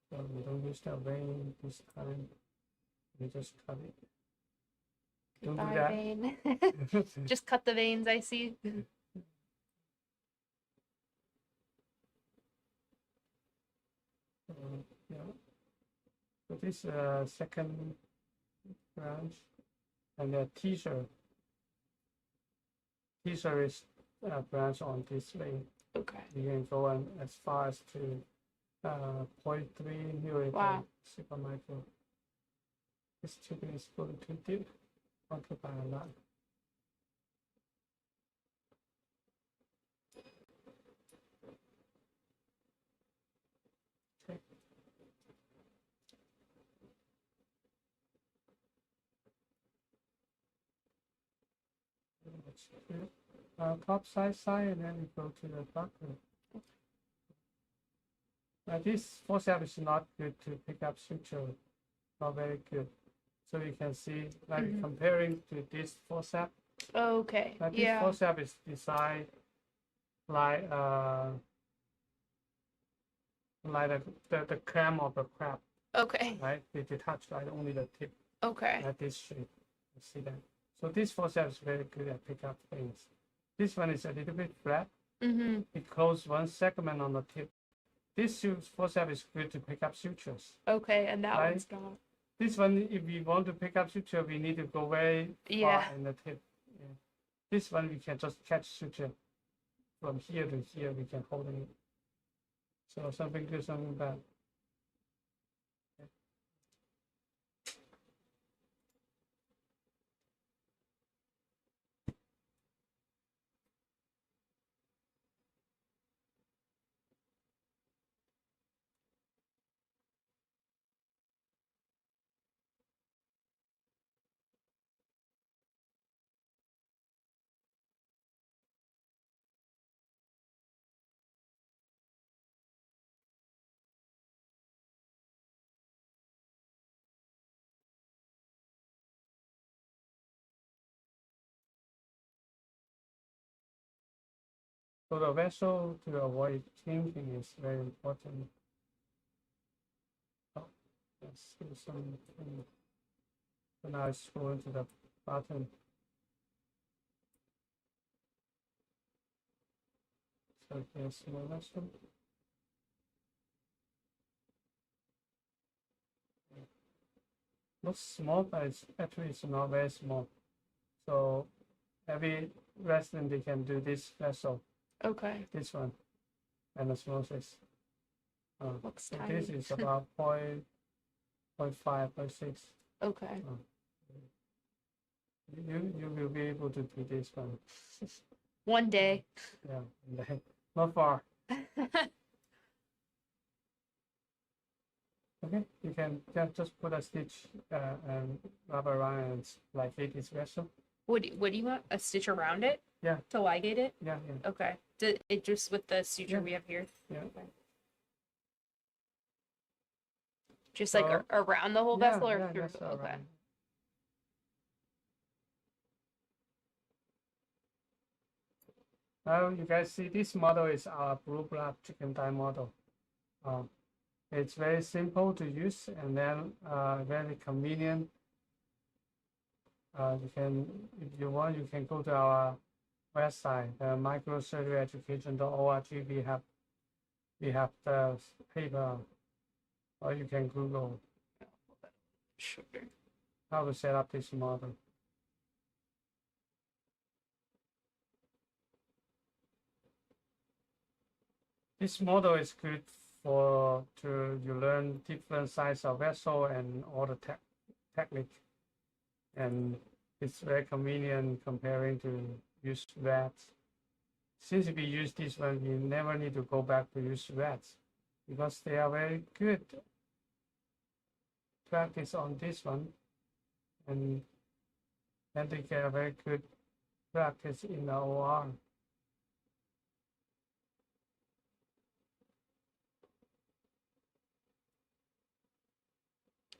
So we don't use the vein this time. We just cut it. Don't do that. Vein. Just cut the veins, I see. Yeah. So this second branch and the teaser is a branch on this vein. Okay. You can go on as far as to 0.3 millimeter super micro. This tubing is going too deep, occupy a lot. Okay. switch to top side, and then we go to the bottom. This forceps is not good to pick up suture, not very good. So you can see, like comparing to this forceps. Okay. This forceps is designed like the clam of the crab. Okay. Right? They touch like only the tip. Okay. Like this shape. You see that? So this forceps is very good at pick up things. This one is a little bit flat. It closes one segment on the tip. This forceps is good to pick up sutures. Okay, and that one's not. This one, if we want to pick up suture, we need to go very far in the tip. Yeah. This one, we can just catch suture from here to here. We can hold it. So something good, something bad. So the vessel to avoid kinking is very important. Oh, let's do some. So now it's going to the bottom. So here's small vessel. Looks small, but it's not very small. So every resident they can do this vessel. Okay. This one, and the small size. Looks so tiny. this is about 0.5, 0.6. Okay. You will be able to do this one. One day. Yeah, not far. Okay, you can just put a stitch and wrap around and ligate this vessel. What do you want? A stitch around it? Yeah. To ligate it? Yeah. Okay. It just with the suture we have here? Yeah. Okay. Just like around the whole vessel or through? Just Okay. around. Now you guys see this model is our blue blood chicken thigh model. It's very simple to use and then very convenient. You can, if you want, you can go to our website, microsurgeryeducation.org. We have the paper, or you can Google how to set up this model. This model is good to you learn different size of vessel and all the technique, and it's very convenient comparing to use rats. Since we use this one, we never need to go back to use rats because they are very good practice on this one, and then they get a very good practice in the OR.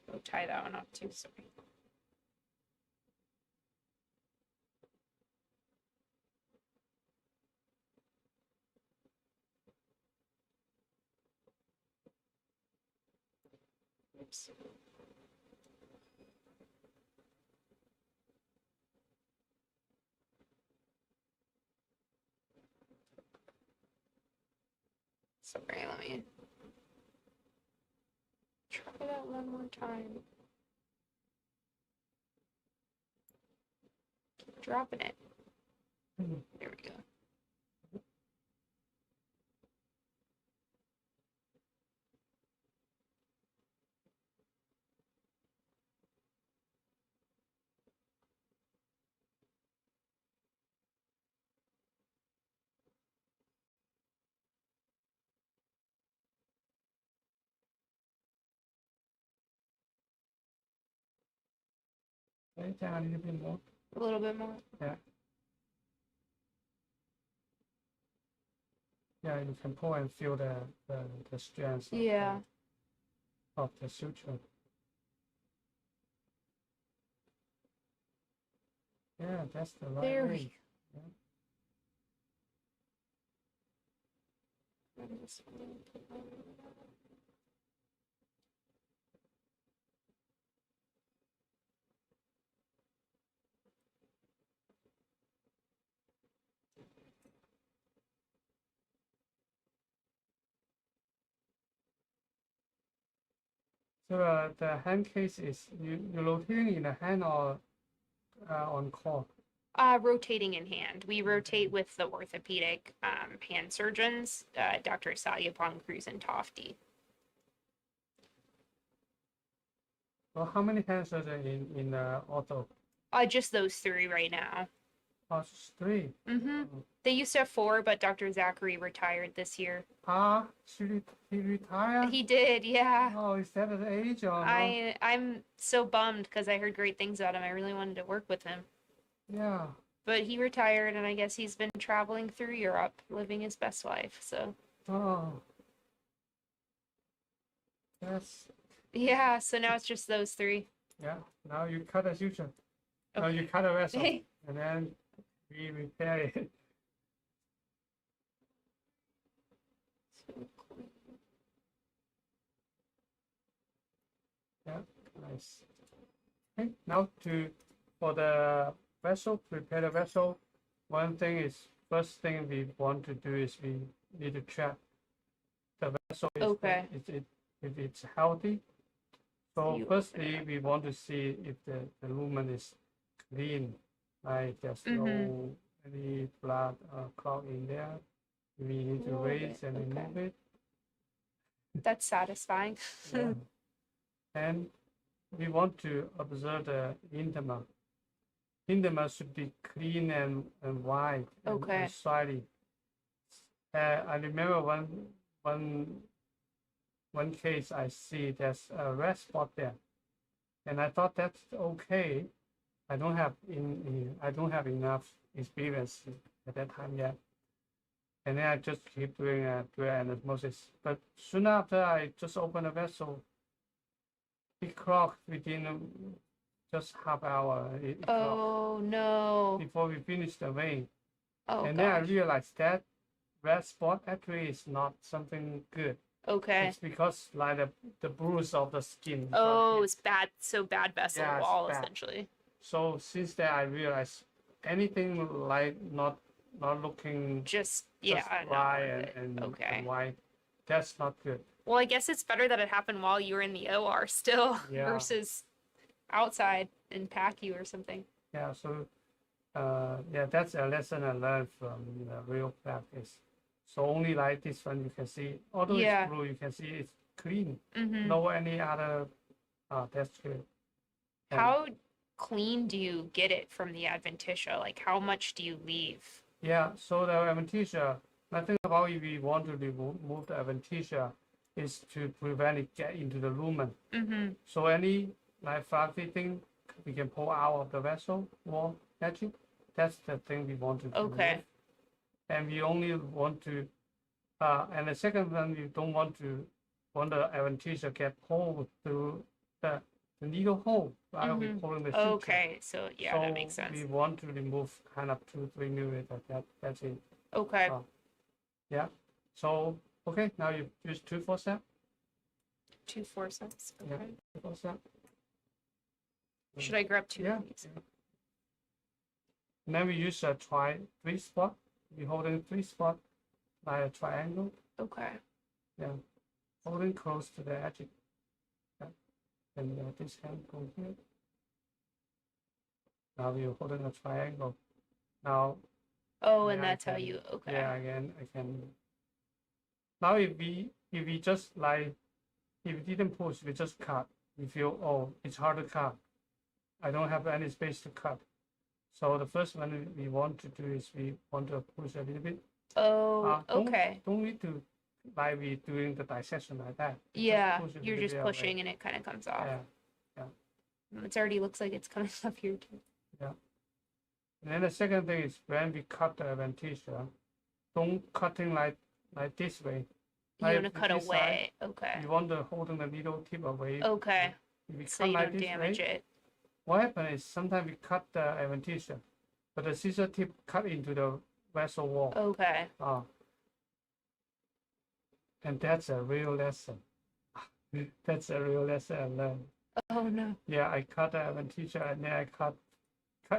We'll tie that one up too, sorry. Oops. Sorry, let me try that one more time. Keep dropping it. There we go. Down a little bit more. A little bit more. Yeah. Yeah, you can pull and feel the strength Yeah. of the suture. Yeah, that's the right There we way. go. Yeah. So the hand case is you rotating in the hand or on core? Rotating in hand. We rotate with the orthopedic hand surgeons, Dr. Satyapong, Cruz, and Tofty. Well, how many hand surgeons in ortho? Just those three right now. Oh, just three. They used to have four, but Dr. Zachary retired this year. He retired? He did, yeah. Oh, is that the age or no? I'm so bummed because I heard great things about him. I really wanted to work with him. Yeah. But he retired, and I guess he's been traveling through Europe, living his best life. So. Oh. Yes. Yeah. So now it's just those three. Yeah. Now you cut a suture. Okay. No, you cut a vessel, and then we repair it. Yeah, nice. Okay, now for the vessel, prepare the vessel. One thing is, first thing we want to do is we need to check the vessel if it's healthy. So firstly, we want to see if the lumen is clean, like there's no any blood clot in there. We need to raise and remove it. That's satisfying. Yeah. And we want to observe the intima. Intima should be clean and wide and shiny. I remember one case I see there's a red spot there, and I thought that's okay. I don't have enough experience at that time yet, and then I just keep doing osmosis. But soon after, I just opened a vessel. It clogged within just half hour. Oh no! Before we finished the vein, and then I realized that red spot actually is not something good. Okay. It's because like the bruise of the skin. Oh, it's bad. So bad vessel wall essentially. So since then I realized anything like not looking just dry and white, that's not good. Well, I guess it's better that it happened while you were in the OR still versus outside in PACU or something. Yeah. So that's a lesson I learned from real practice. So only like this one you can see, although it's blue, you can see it's clean. No any other texture. How clean do you get it from the adventitia? Like how much do you leave? Yeah, so the adventitia, nothing about if we want to remove the adventitia is to prevent it get into the lumen. So any like fluffy thing we can pull out of the vessel wall edging. That's the thing we want to remove. And we only want to, and the second one, we don't want the adventitia get pulled through the needle hole while we're pulling the suture. Okay, so that makes sense. We want to remove kind of 2-3 millimeters. That's it. Okay. Yeah. So now you use 2 forceps. 2 forceps. Okay. Yeah, 2 forceps. Should I grab 2 of these? And then we use a 3 spot. We're holding 3 spots like a triangle. Okay. Yeah. Holding close to the edge. Yeah. And this hand goes here. Now we're holding a triangle. Now. Oh, and that's how you. Okay. Yeah. Again, I can. Now if we just like if we didn't push, we just cut. We feel it's hard to cut. I don't have any space to cut. So the first one we want to do is we want to push a little bit. Oh, okay. Don't need to like we doing the dissection like that. Yeah, you're just pushing and it kind of comes off. Yeah. It already looks like it's coming up here too. Yeah. And then the second thing is when we cut the adventitia, don't cutting like like this way. You want to cut away. Okay. You want to hold the needle tip away. Okay. If you So cut you like don't this damage way, it. what happens is sometimes we cut the adventitia, but the scissor tip cut into the vessel wall. Okay. And that's a real lesson. That's a real lesson I learned. Oh no. Yeah, I cut the adventitia and then I cut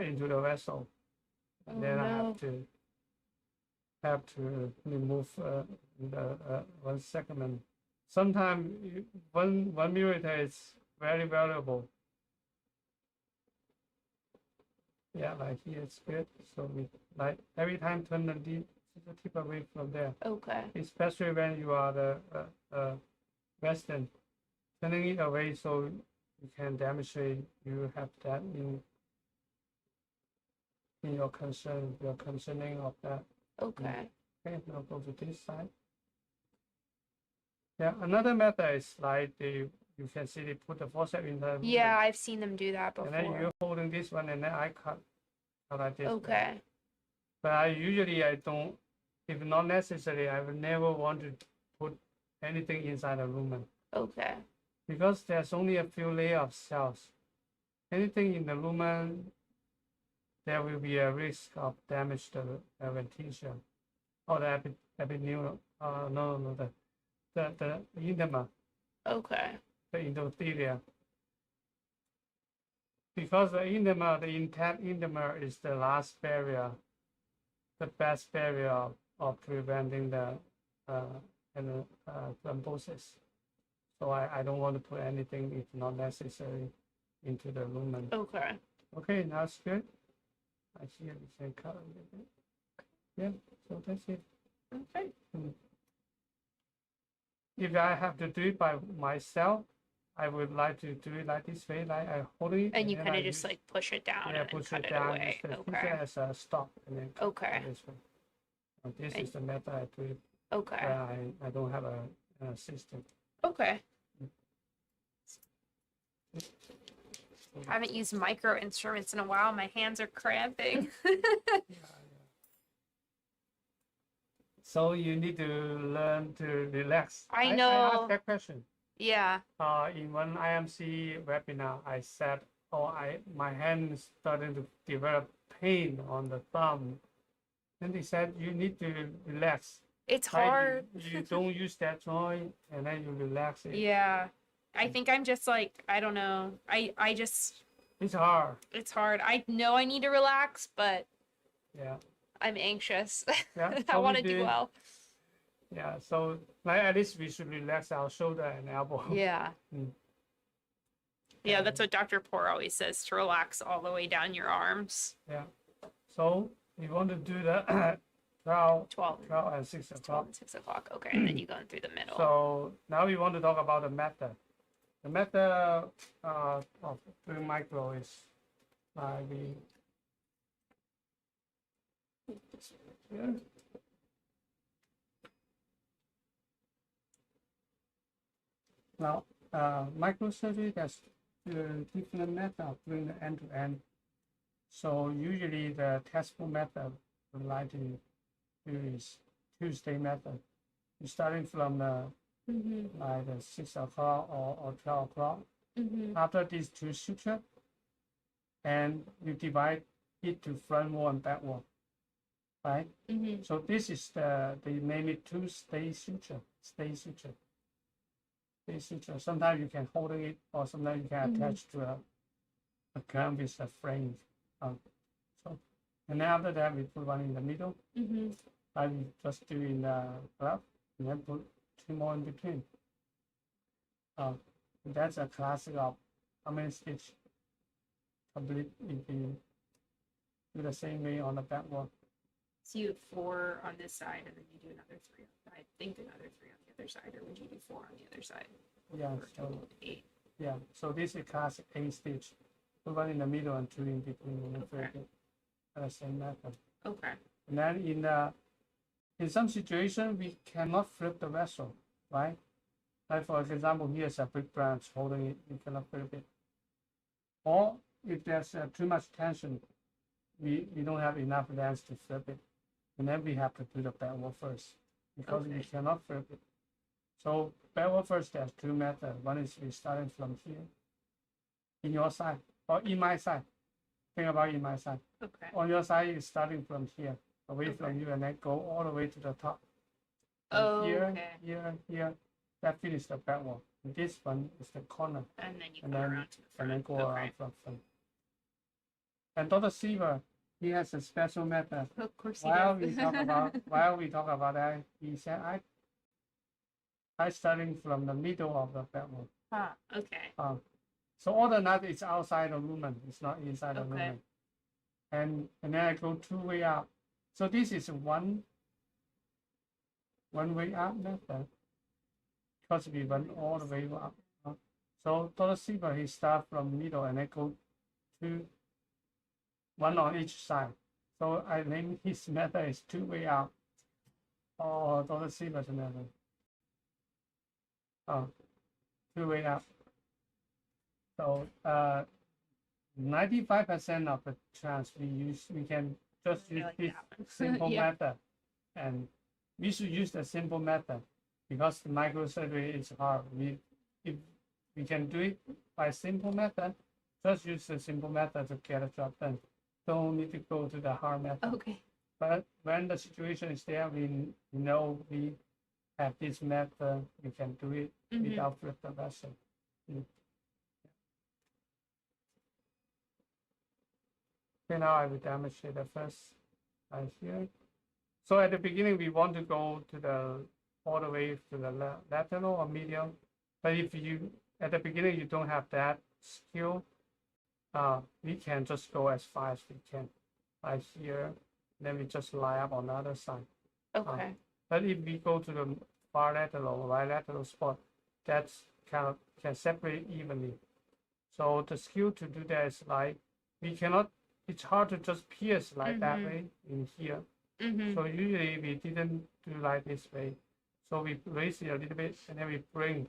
into the vessel. And then I have to remove the one segment. Sometimes one millimeter is very valuable. Yeah, like here it's good. So we like every time turn the tip away from there. Okay. Especially when you are the Western, turning it away so you can demonstrate you have that in your concerning of that. Okay. Okay, now go to this side. Yeah, another method is like you can see they put the forceps in the. Yeah, I've seen them do that before. And then you're holding this one, and then I cut like this. Okay. But I don't, if not necessary, I would never want to put anything inside the lumen. Okay. Because there's only a few layers of cells. Anything in the lumen, there will be a risk of damage to the adventitia or the epineural. The intima. Okay. The endothelium. Because the intima, the intact intima is the last barrier, the best barrier of preventing the thrombosis. So I don't want to put anything, if not necessary, into the lumen. Okay. Okay, now it's good. I see we can cut a little bit. Yeah, so that's it. Okay. If I have to do it by myself, I would like to do it like this way, like I hold it. And you kind of just like push it down and then push cut it it down, away. use Okay. it as a stop and then cut Okay. this way. This is the method I do it. Okay. I don't have an assistant. Okay. I haven't used micro instruments in a while. My hands are cramping. So you need to learn to relax. I know. I asked that question. Yeah. In one IMC webinar, I said, my hand starting to develop pain on the thumb. And they said, you need to relax. It's hard. You don't use that joint, and then you relax it. Yeah. I think I'm just like, I don't know. I just. It's hard. It's hard. I know I need to relax, but. Yeah. I'm anxious. Yeah, I want to do well. Yeah, so like at least we should relax our shoulder and elbow. Yeah. Yeah, that's what Dr. Poor always says, to relax all the way down your arms. Yeah. So you want to do the 12 and 6 o'clock. 12 and 6 o'clock. Okay, and then you go in through the middle. So now we want to talk about the method. The method of doing micro is we. Yeah. Now, microsurgery, there's different method of doing the end-to-end. So usually the textbook method we like to do is Tuesday method. You're starting from like the 6 o'clock or 12 o'clock. After these two sutures, and you divide it to front wall and back wall. Right? So this is they name it two-stay suture. Stay suture. Sometimes you can hold it, or sometimes you can attach to a gun with a frame. And then after that, we put one in the middle. I will just do in the glove, and then put two more in between. That's a classic of how many stitch complete if you do the same way on the back wall. So you have 4 on this side, and then you do another 3. I think another 3 on the other side, or would you do 4 on the other side? Yeah, so 8. Yeah, so this is classic 8 stitch. Put one in the middle and 2 in between. Okay. The same method. Okay. And then in some situation we cannot flip the vessel, right? Like for example, here's a big branch holding it. You cannot flip it. Or if there's too much tension, we don't have enough length to flip it. And then we have to do the back wall first. because Okay. you cannot flip it. So backward first, there's two methods. One is we starting from here, in your side, or in my side. Think about in my side. Okay. On your side, is starting from here, away Okay. from you, and then go all the way to the top. Oh, Here, okay. here, that finishes the backward. And this one is the corner, And then you and come then around to the and front. then go Okay. around from front. And Dr. Siever, he has a special method. Of course he While does. we talk about that, he said, I starting from the middle of the backward. Okay. So all the nut is outside the lumen, it's not inside the Okay. lumen. And then I go two way up. So this is one way up method, because we went all the way up. So Dr. Siever, he start from middle and then go to one on each side. So I think his method is two way up. Or Dr. Siever's method. Two way up. So 95% of the chance we can just use like this that one. simple Yeah. method, and we should use the simple method because the microsurgery is hard. If we can do it by simple method, just use the simple method to get a job done. Don't need to go to the hard method. Okay. But when the situation is there, we know we have this method, we can do it without flip the vessel. Okay, now I will demonstrate the first right here. So at the beginning, we want to go to the all the way to the lateral or medial. But if you at the beginning you don't have that skill, we can just go as far as we can, right here. Then we just line up on the other side. Okay. But if we go to the far lateral or right lateral spot, that's kind of can separate evenly. So the skill to do that is like we cannot. It's hard to just pierce like that way in here. So usually we didn't do like this way. So we raise it a little bit and then we bring.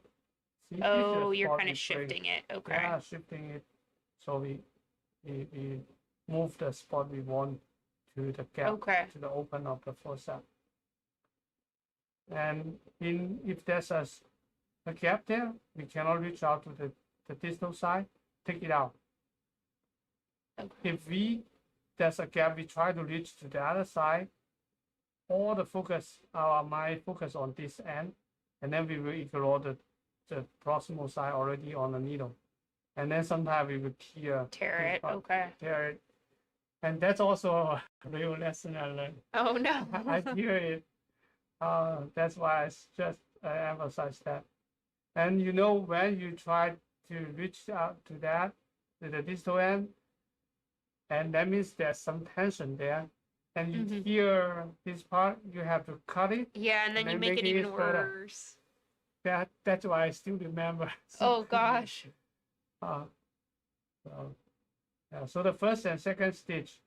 See, Oh, this is you're what kind we of shifting bring. it. Okay. Yeah, shifting it. So we move the spot we want to the gap, Okay. to the open of the forceps. And if there's a gap there, we cannot reach out to the distal side, take it out. Okay. If there's a gap, we try to reach to the other side, all the focus, our mind focus on this end, and then we will ignore the proximal side already on the needle. And then sometimes we will tear it. Okay. Tear it. And that's also a real lesson I learned. Oh no. I tear it. That's why I emphasize that. And when you try to reach out to the distal end, and that means there's some tension there. And you tear this part, you have to cut it. Yeah, and then you make it even worse. That's why I still remember. Oh gosh. So the first and second stage,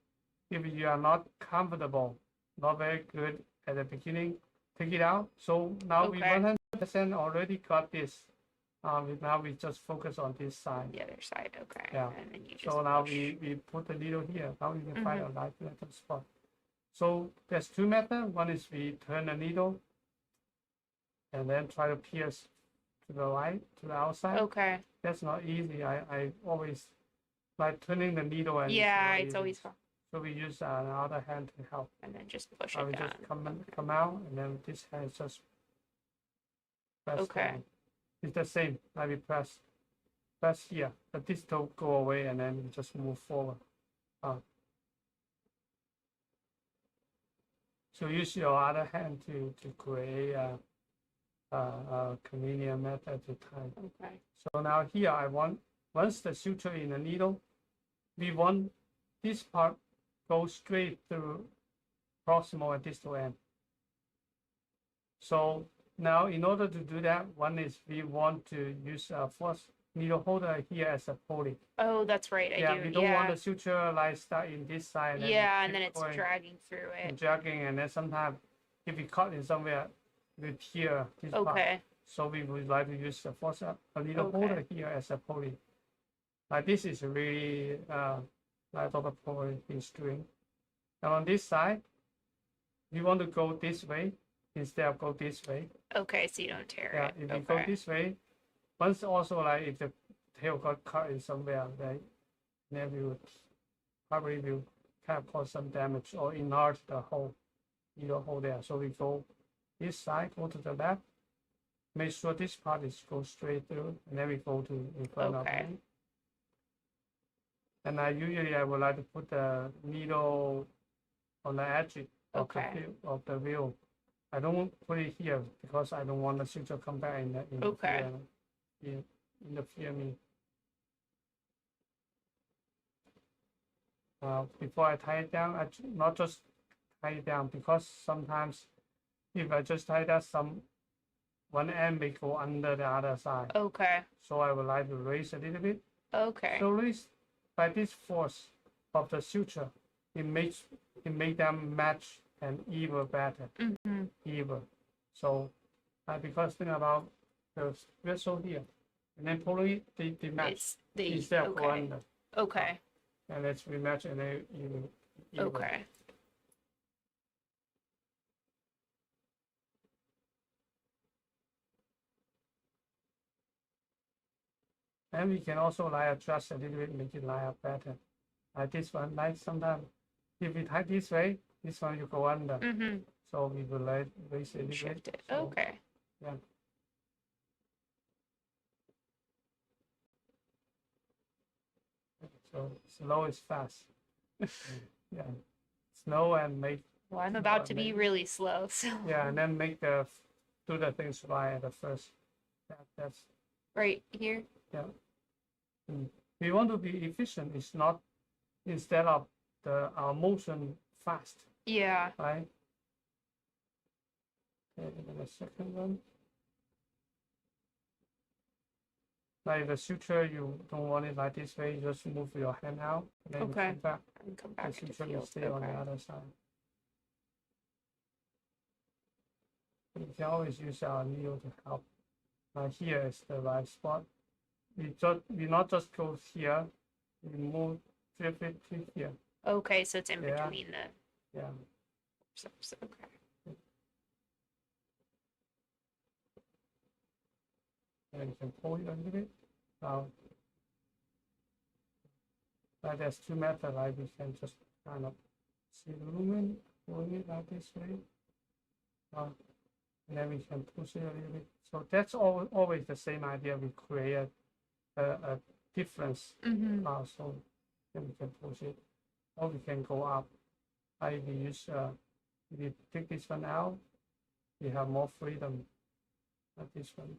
if you are not comfortable, not very good at the beginning, take it out. So now we 100% already got this. Now we just focus on this side. The other side, okay. Yeah. And then you just So now push. we put the needle here. Now we can find a light metal spot. So there's two methods. One is we turn the needle and then try to pierce to the right, to the outside. Okay. That's not easy. I always like turning the needle. And yeah, it's always fun. So we use another hand to help. And then just push I it will down. just come out, and then this hand just press down. It's the same. Like we press here. The distal go away, and then we just move forward. So use your other hand to create a convenient method to tie. Okay. So now here once the suture in the needle, we want this part go straight through proximal and distal end. So now in order to do that, one is we want to use a force needle holder here as a pulley. Oh, that's right. I do. We don't want the suture like start in this side. And then it's dragging through it. Dragging, and then sometimes if we cut in somewhere, we tear this part. So we would like to use the force a needle holder here as a pulley. Like this is really like Dr. Paul is doing. And on this side, we want to go this way. instead of go this way. Okay, so you don't tear Yeah, it. if you go this way, once also like if the tail got cut in somewhere, right, then we would probably will kind of cause some damage or enlarge the hole, needle hole there. So we go this side, go to the left, make sure this part is go straight through, and then we go to in front of me. And usually I would like to put the needle on the edge of the wheel. I don't put it here because I don't want the suture to come back in interfere me. Before I tie it down, I not just tie it down because sometimes if I just tie that, one end may go under the other side. Okay. So I would like to raise a little bit. Okay. So raise by this force of the suture, it makes them match and even better. Even. So because think about the vessel here, and then pulling it, they match instead of go under. Okay. And let's rematch and then even. Okay. And we can also like adjust a little bit, make it line up better. Like this one, like sometimes if we tie this way, this one you go under. So we will like raise a little Shift bit. it. So, okay. Yeah. So slow is fast. Yeah. Slow and make. Well, I'm about to be really slow, so. Yeah, and then do the things right at the first. That's right here. Yeah. We want to be efficient. It's not instead of our motion fast. Yeah. Right. Okay, and then the second one. Like the suture, you don't want it like this way. You just move your hand out and then you come back. And come back. The suture will stay on the other side. You can always use our needle to help. Here is the right spot. We not just go here. We move drift it to here. Okay, so it's in between the. Yeah. Okay. And you can pull it a little bit. Now, there's two methods. Like we can just kind of see the lumen, pulling it like this way. And then we can push it a little bit. So that's always the same idea. We create a difference. So then we can push it, or we can go up. Like we use, if we take this one out, we have more freedom like this one.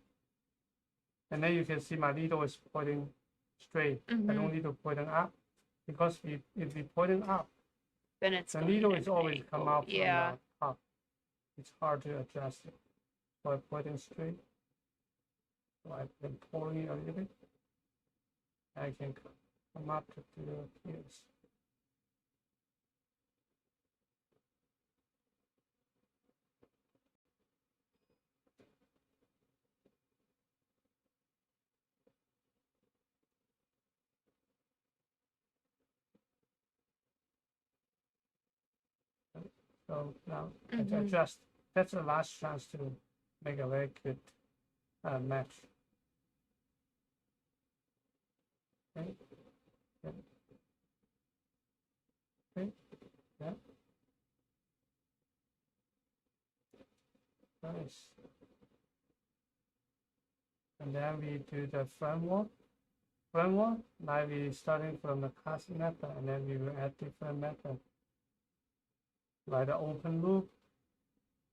And then you can see my needle is pointing straight. I don't need to point it up because if we point it up, then it's the needle is always come out from the top. It's hard to adjust it. So I'm pointing straight. So I've been pulling it a little bit. I can come up to the ears. So now I adjust. That's the last chance to make a very good match. Okay. Yeah. Okay. Yeah. Nice. And then we do the front wall. Front wall. Now we starting from the casting method, and then we will add different method. Like the open loop.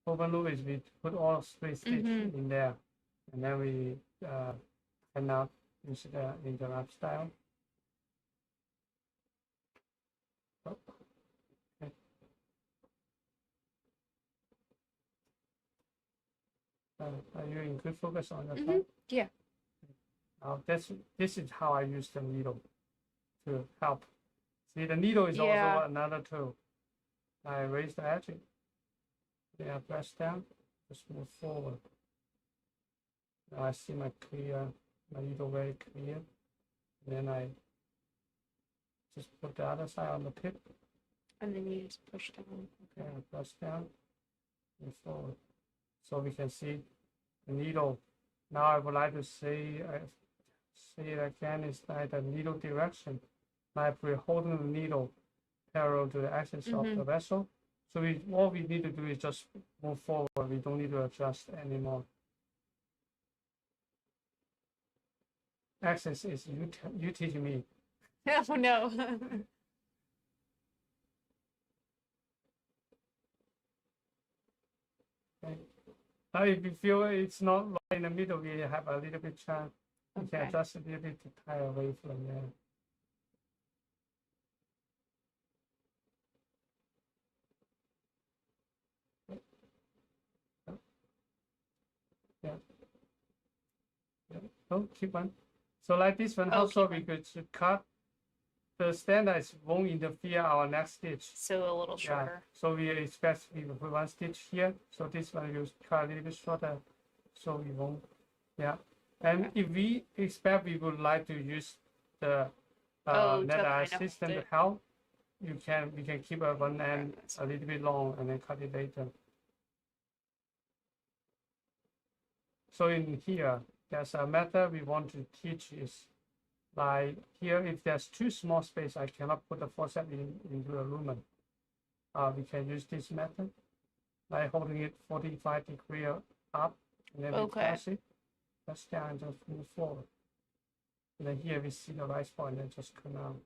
Open loop is we put all 3 stitches in there, and then we hand out use the interrupt style. Oh, okay. Are you in good focus on the top? Yeah. Now this is how I use the needle to help. See, the needle is also another tool. I raise the edge. Then I press down, just move forward. Now I see my needle very clear. And then I just put the other side on the tip. And then you just push down. Okay, I press down, move forward. So we can see the needle. Now I would like to say it again, is like the needle direction. Like we're holding the needle parallel to the axis of the vessel. So all we need to do is just move forward. We don't need to adjust anymore. Axis is you teaching me. Oh no. Okay. Now if you feel it's not right in the middle, we have a little bit chance. We can Okay. adjust a little bit to tie away from there. Yeah. Oh, keep on. So like this one, also we could cut. The standards won't interfere our next stitch. So a little shorter. Yeah. So we expect we will put one stitch here. So this one will cut a little bit shorter. So we won't. Yeah. And if we expect we would like to use the net system to help, we can keep one end a little bit long and then cut it later. So in here, there's a method we want to teach is like here, if there's too small space, I cannot put the forceps into the lumen. We can use this method, like holding it 45 degrees up, and then we press it, press down, and just move forward. And then here we see the right spot, and then just come out.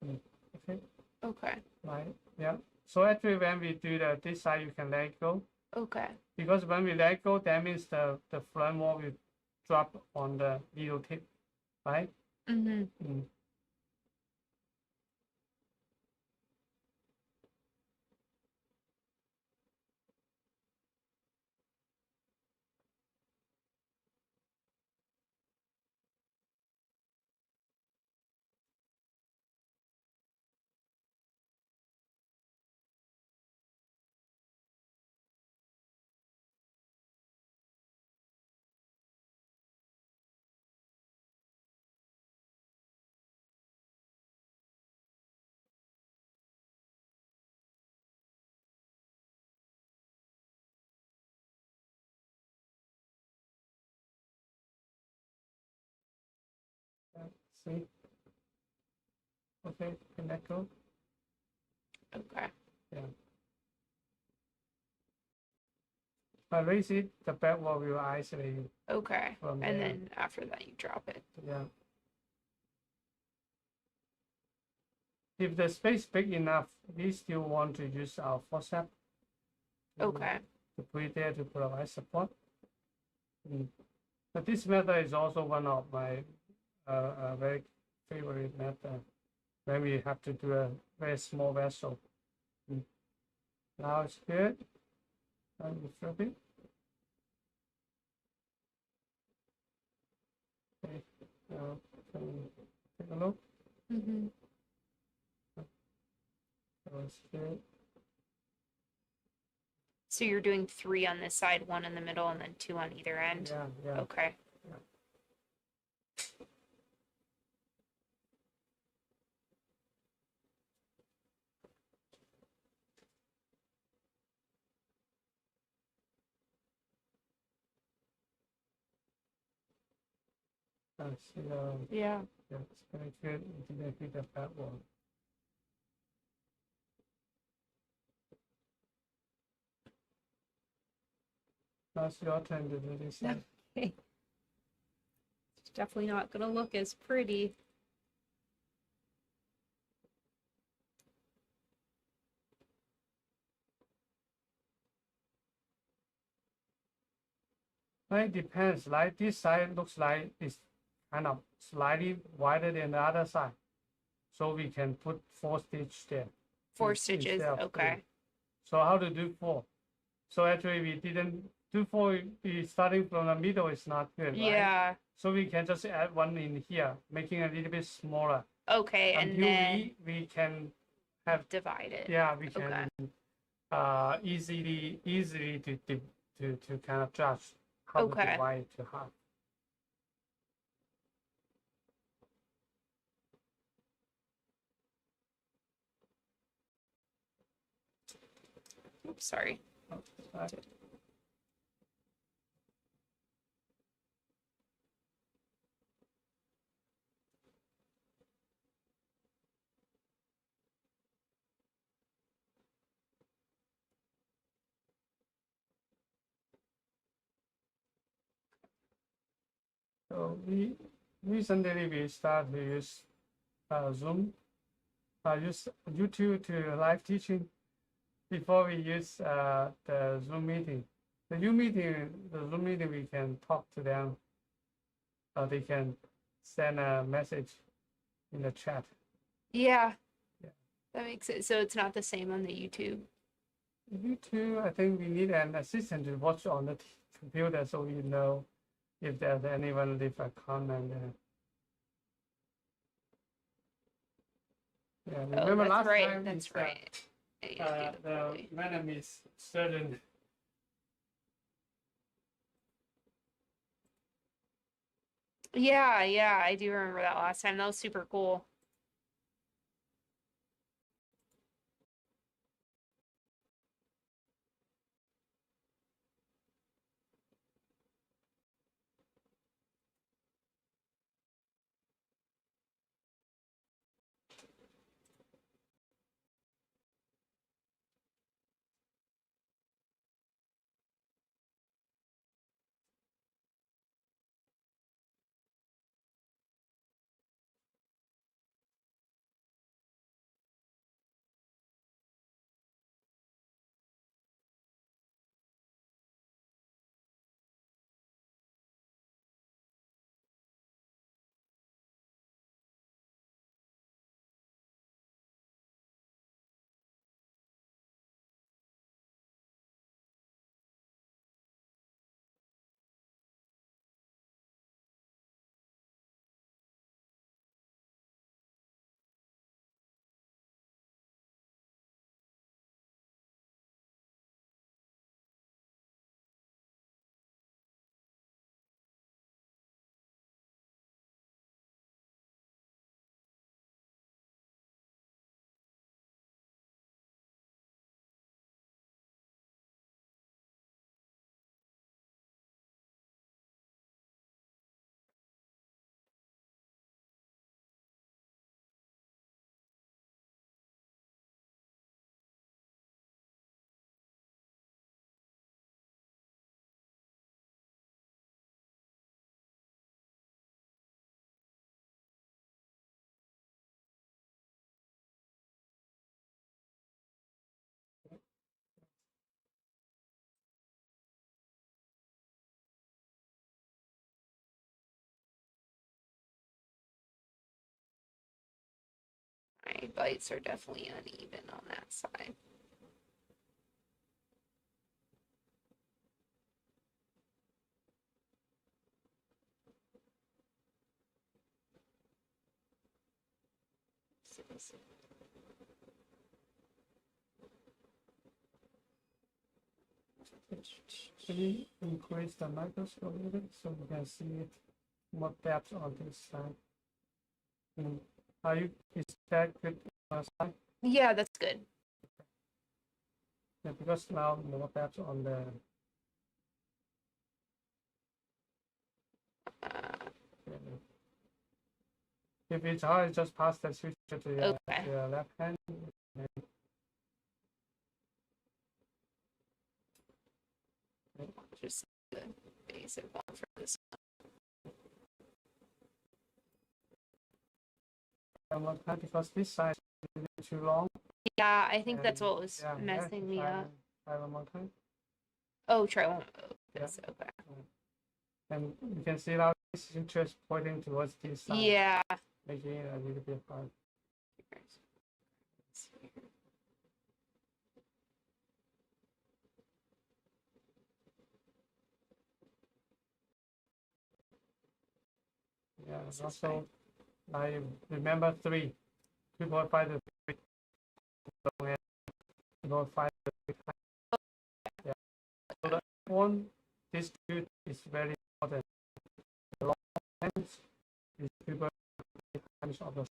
Okay. Okay. Right. Yeah. So actually, when we do this side, you can let go. Okay. Because when we let go, that means the front wall will drop on the needle tip, right? Mm. See? Okay, can let go? Okay. Yeah. If I raise it, the back wall will isolate it. Okay. From and there. then after that, you drop it. Yeah. If the space big enough, we still want to use our forceps. Okay. To put it there to provide support. But this method is also one of my very favorite method when we have to do a very small vessel. Now it's good. And we flip it. Okay. Now take a look. So it's good. So you're doing 3 on this side, 1 in the middle, and then 2 on either end? Yeah, yeah. Okay. Yeah. See, Yeah. yeah, it's very good. You didn't hit the fat wall. Now it's your turn to do this. Okay. It's definitely not going to look as pretty. Well, it depends. Like this side looks like it's kind of slightly wider than the other side. So we can put 4 stitches there. 4 stitches, okay. 3. So how to do 4? So actually we didn't do 4, starting from the middle is not good, Yeah. right? So we can just add 1 in here, making it a little bit smaller. Okay, and then we can have divide it. Yeah, we can easily to kind of judge how to divide it to half. Oops, sorry. Right. So we recently we start to use Zoom. Use YouTube to live teaching before we use the Zoom meeting. The Zoom meeting, we can talk to them. They can send a message in the chat. Yeah. Yeah. That makes it so it's not the same on the YouTube. YouTube, I think we need an assistant to watch on the computer so we know if there's anyone leave a comment. Yeah, remember that's last right. time That's right. the Vietnamese surgeon. Yeah, yeah, I do remember that last time. That was super cool. My bites are definitely uneven on that side. Can you increase the microscope a little bit so you can see it more depth on this side? Are you, is that good on the side? Yeah, that's good. Yeah, because now more depth on the if it's hard, just pass the switch to the left hand. Just the basic one for this. One time because this side is too long. Yeah, I think that's what was messing me up. Try one more time. Oh, try one. Oh, this, okay. And you can see now this is just pointing towards this side. Yeah. Making it a little bit hard. Yeah, also I remember 3.5 to 3. 3.5 to 3. Yeah. So the one, this two is very important. The long hands is 3.5 times of the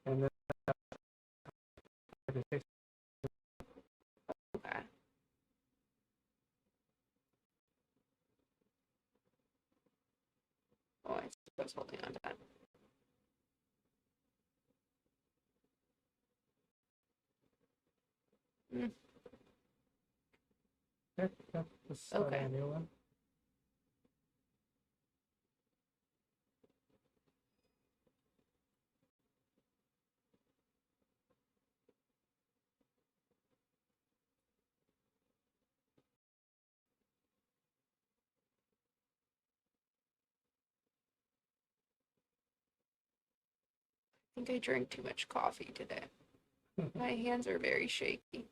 and then 6. Okay. I was holding on to that. Yeah, just start Okay. a new one. I think I drank too much coffee today. My hands are very shaky.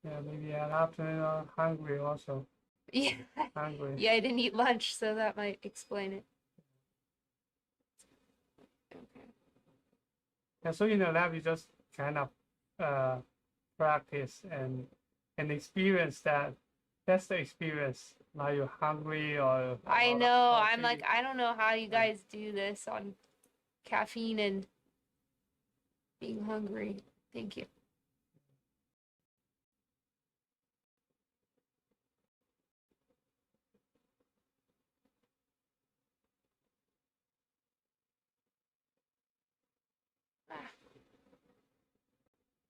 Yeah, maybe after hungry also. Yeah. Hungry. Yeah, I didn't eat lunch, so that might explain it. Okay. Yeah, so in the lab, you just kind of practice and experience that. That's the experience. Now you're hungry or I know. I'm like, I don't know how you guys do this on caffeine and being hungry. Thank you.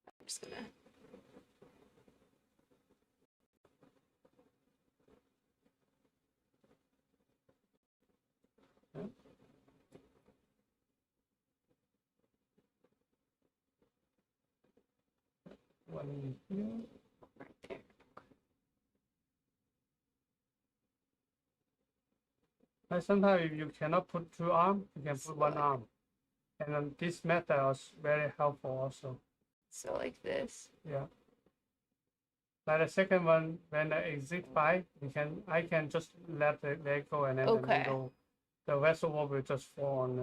I'm just gonna. one here. Right there. But sometimes if you cannot put two arms, you can put one arm. And then this method is very helpful also. So like this. Yeah. Like the second one, when the exit by, I can just let the leg go and then Okay. the vessel wall will just fall on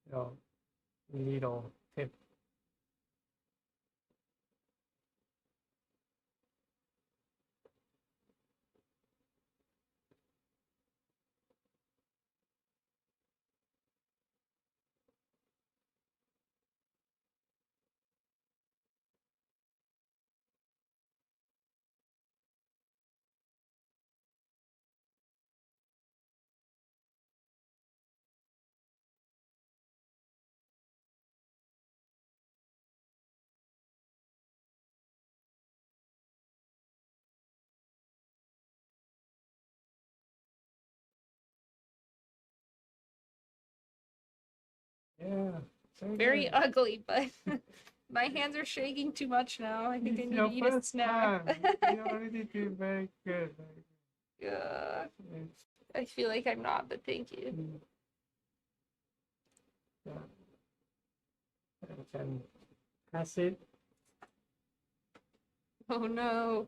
the needle tip. Yeah. Very ugly, but my hands are shaking too much now. I think I need to eat a snack. You already did very good. Yeah. I feel like I'm not, but thank you. Yeah. You can pass it. Oh no.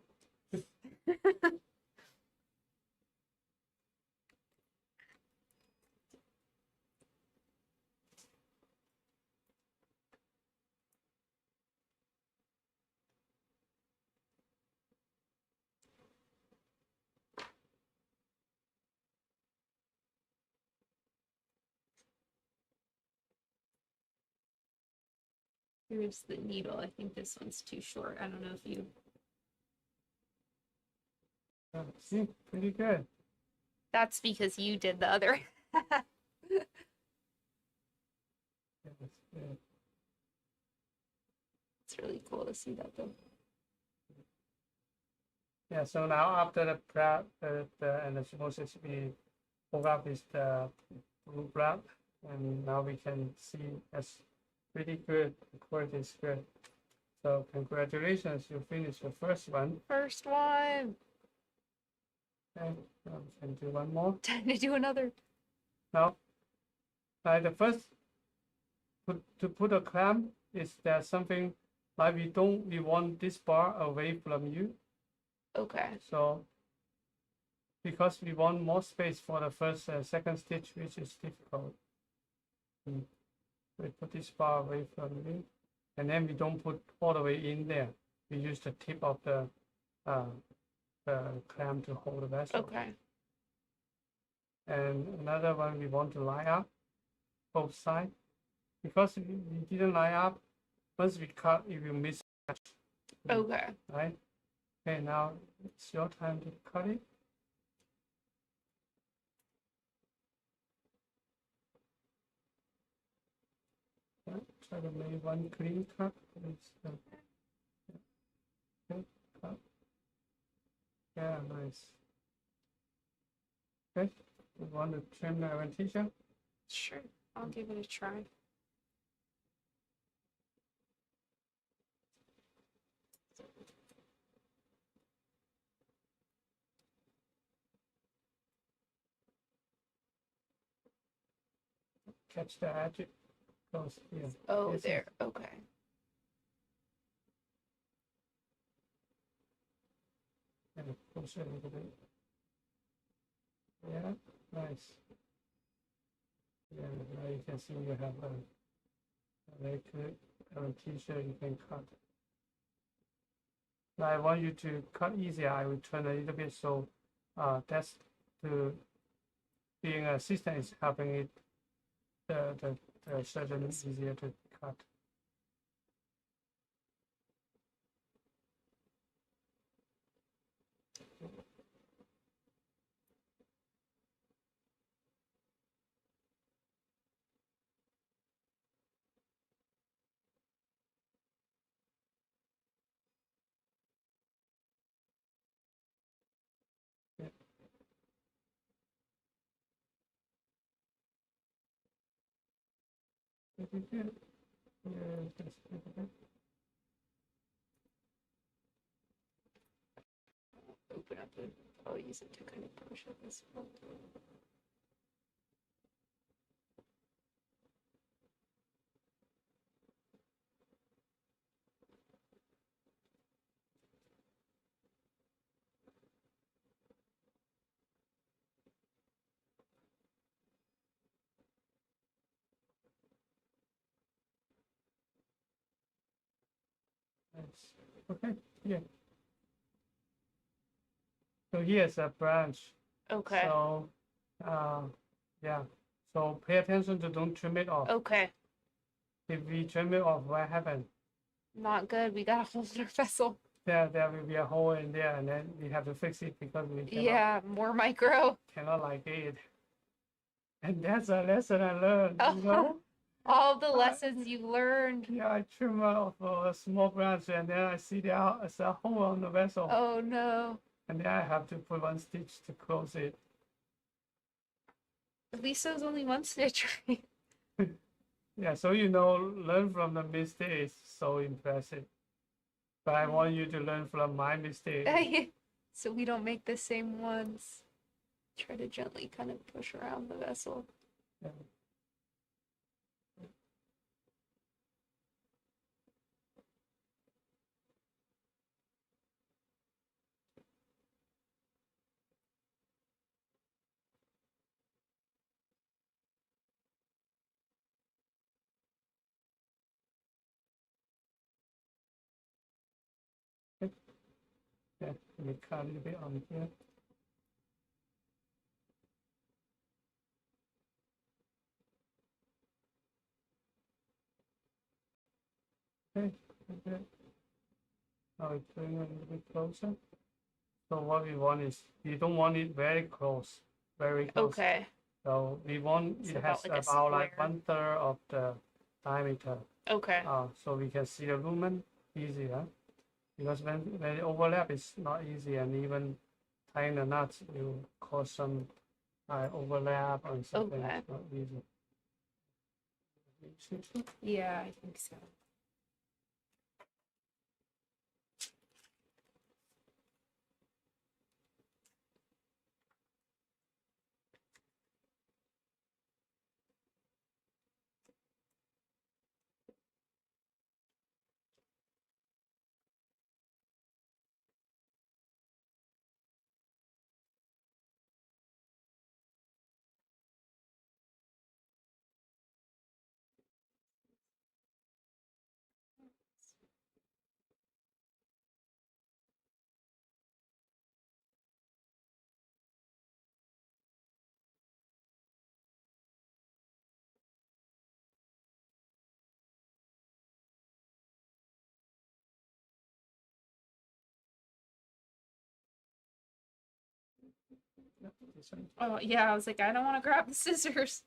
Here's the needle. I think this one's too short. I don't know if you. See, pretty good. That's because you did the other. Yeah, that's good. It's really cool to see that though. Yeah, so now after the prep, and the supposed we hook up is the blue blood, and now we can see that's pretty good. The quality is good. So congratulations, you finished the first one. First one. Okay, now we can do one more. Time to do another. Now, like the first, to put a clamp is there something like we want this bar away from you. Okay. So because we want more space for the first second stitch, which is difficult. We put this bar away from you, and then we don't put all the way in there. We use the tip of the clamp to hold the vessel. Okay. And another one we want to line up both sides. Because we didn't line up, once we cut, if you miss, Okay. right? Okay, now it's your time to cut it. Yeah, try to make one clean cut. Okay, cut. Yeah, nice. Okay, you want to trim the adventitia? Sure. I'll give it a try. Catch the edge. Goes here. Oh, Yes, there. yes. Okay. And push it a little bit. Yeah, nice. Yeah, now you can see you have a very good t-shirt you can cut. Now I want you to cut easier. I will turn a little bit so that's to being an assistant is helping it the surgeon is easier to cut. Yeah. Pretty good. Yeah, that's pretty good. Open up it. I'll use it to kind of push it this way. Nice. Okay, yeah. So here's a branch. Okay. So, yeah. So pay attention to don't trim it off. Okay. If we trim it off, what happens? Not good. We got a hole in our vessel. There will be a hole in there, and then we have to fix it because we Yeah, more micro. cannot like it. And that's a lesson I learned, you know? All the lessons you learned. Yeah, I trim off a small branch, and then I see there's a hole on the vessel, Oh no. and then I have to put one stitch to close it. At least there's only one stitch, right? Yeah, so learn from the mistakes. So impressive. But I want you to learn from my mistake. So we don't make the same ones. Try to gently kind of push around the vessel. Yeah. Yeah, let me cut a little bit on here. Okay, okay. Now we bring it a little bit closer. So what we want is, we don't want it very close, very close. Okay. So we want It's it has about like a about like square. 1/3 of the diameter. Okay. So we can see the lumen easier. Because when it overlap, it's not easy, and even tying the knots will cause some overlap or something. Okay. It's not easy. Yeah, I think so. this one. Oh, yeah, I was like, I don't want to grab the scissors.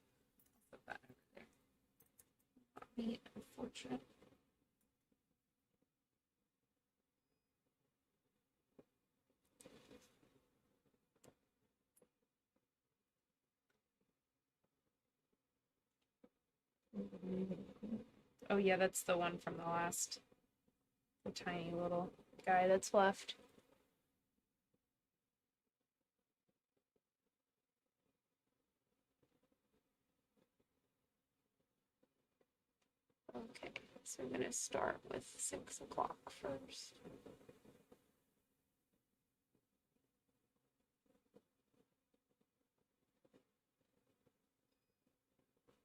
Put that over there. Not me, unfortunate. Oh, yeah, that's the one from the last. The tiny little guy that's left. Okay, so we're gonna start with 6 o'clock first.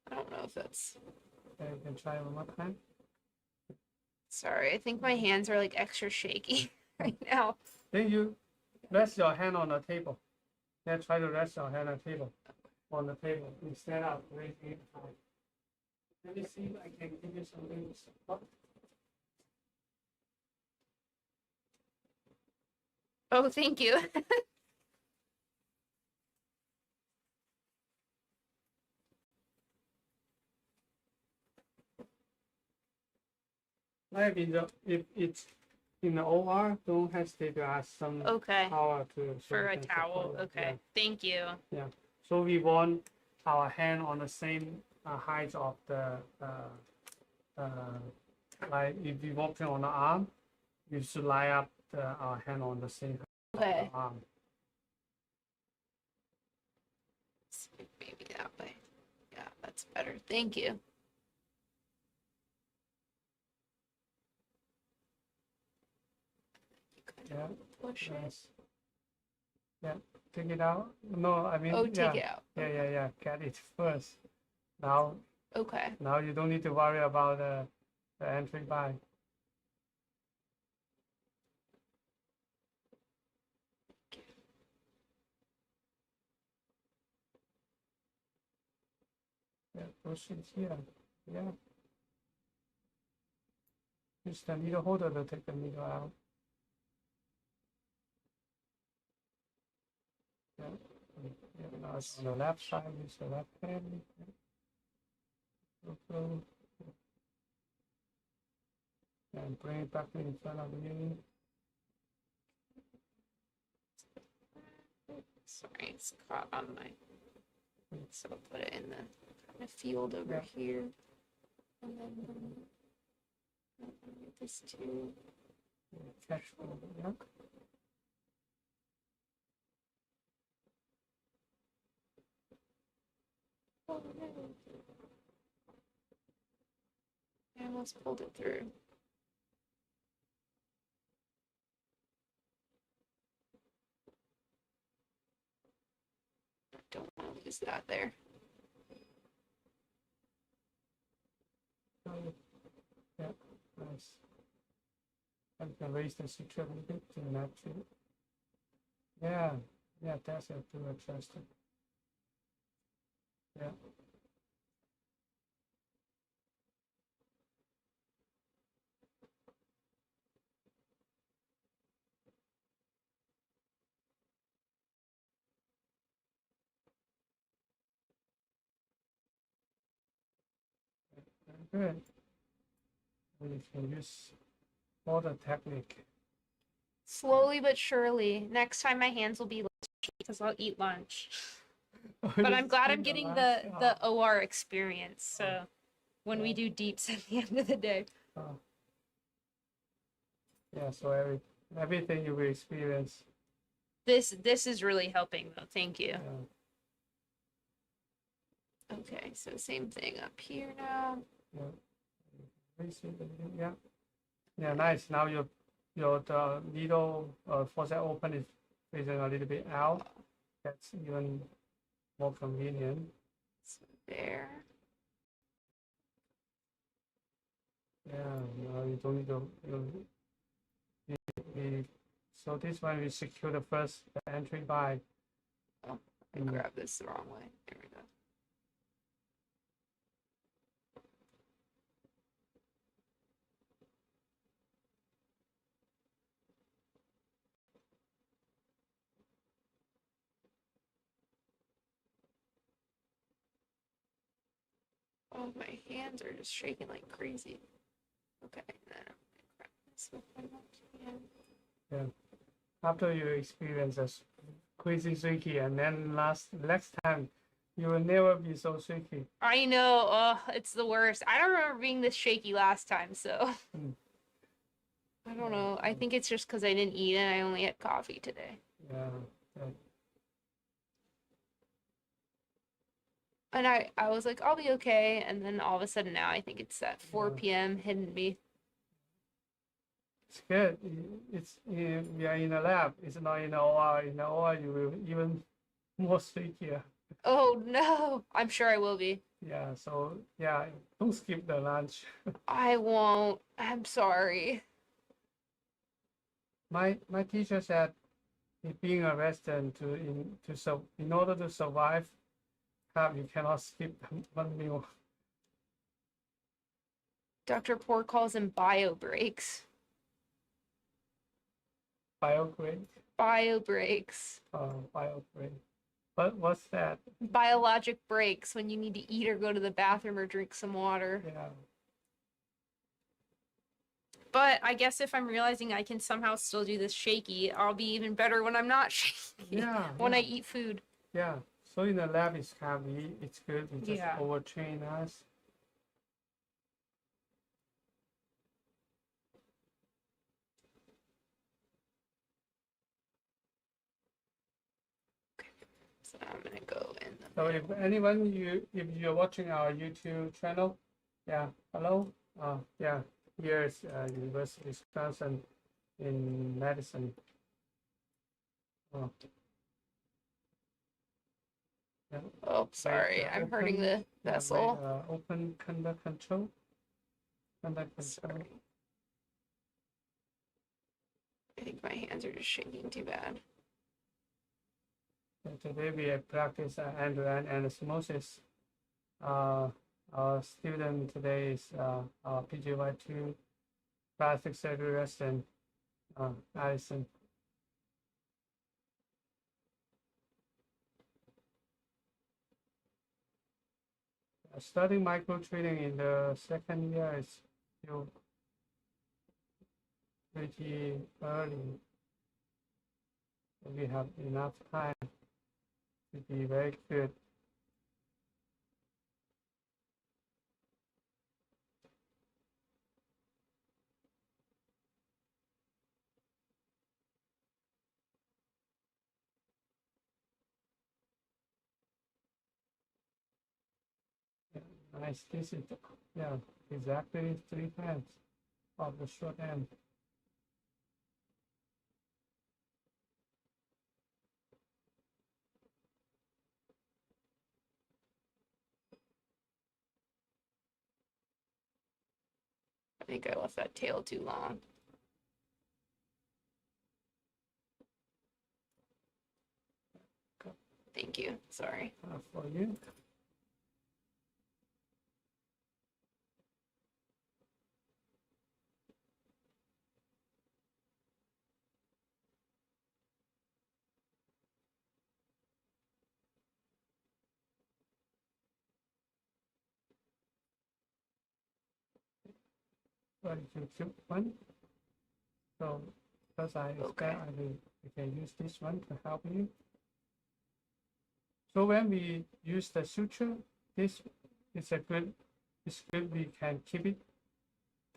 I don't know if that's. Okay, you can try one more time. Sorry, I think my hands are like extra shaky right now. Then you rest your hand on the table. Then try to rest your hand on the table. On the table instead of raising it high. Let me see if I can give you something to support. Oh, thank you. Maybe if it's in the OR, don't hesitate to ask some Okay. power to For a towel. Okay. Thank you. Yeah. So we want our hand on the same height of the like if we walking on the arm, you should line up our hand on the same height Okay. of the arm. Maybe that way. Yeah, that's better. Thank you. Yeah. Push it. Nice. Yeah. Take it out. No, I mean. Oh, yeah. take it out. Yeah. Get it first. Now. Okay. Now you don't need to worry about the entry by. Yeah, push it here. Yeah. Use the needle holder to take the needle out. Yeah. Yeah, now it's on the left side, use the left hand. Okay. And bring it back in front of you. Sorry, it's caught on my. So I'll put it in the kind of field over here. And then this too. Catch yeah. Oh, no. I almost pulled it through. I don't want to lose that there. Yeah, nice. I can raise the suture a little bit to match it. Yeah, that's it to adjust it. Yeah. Very good. We can use all the technique. Slowly but surely. Next time my hands will be less because I'll eat lunch. But I'm glad I'm getting the OR experience. So when we do deeps at the end of the day. Yeah, so everything you will experience. This is really helping though. Thank you. Yeah. Okay, so same thing up here now. Yeah. Yeah, nice. Now the needle faucet open is facing a little bit out. That's even more convenient. So there. Yeah, no, you don't need to. So this one we secure the entry by. Oh, I grabbed this the wrong way. There we go. Oh, my hands are just shaking like crazy. Okay, then I'm gonna grab this with my left hand. Yeah. After you experience a crazy shaky, and then next time, you will never be so shaky. I know. Oh, it's the worst. I don't remember being this shaky last time, so I don't know. I think it's just because I didn't eat and I only had coffee today. Yeah. Yeah. And I was like, I'll be okay. And then all of a sudden now I think it's at 4 p.m. hitting me. It's good. We are in a lab. It's not in the OR. In the OR, you will even more shakier. Oh no, I'm sure I will be. Yeah. So yeah, don't skip the lunch. I won't. I'm sorry. My teacher said, being a resident in order to survive, you cannot skip one meal. Dr. Poor calls them bio breaks. Bio break. Bio breaks. Bio break. What's that? Biologic breaks when you need to eat or go to the bathroom or drink some water. Yeah. But I guess if I'm realizing I can somehow still do this shaky, I'll be even better when I'm not shaky. Yeah. When I eat food. Yeah. So in the lab, it's good. We just overtrain us. So I'm gonna go in. So if you're watching our YouTube channel, yeah, hello, yeah, here's University of Wisconsin in Madison. Oh, yeah. Oh, sorry, I'm hurting the vessel. Open under control. Sorry. I think my hands are just shaking too bad. Today we practice end-to-end anastomosis. Our student today is our PGY2 plastic surgery resident, Alison. Studying micro treating in the second year is still pretty early. We have enough time to be very good. Yeah, nice. This is exactly 3 times of the short end. I think I left that tail too long. Thank you. Sorry. For you. But you took one. So because I can use this one to help you. So when we use the suture, this is it's good we can keep it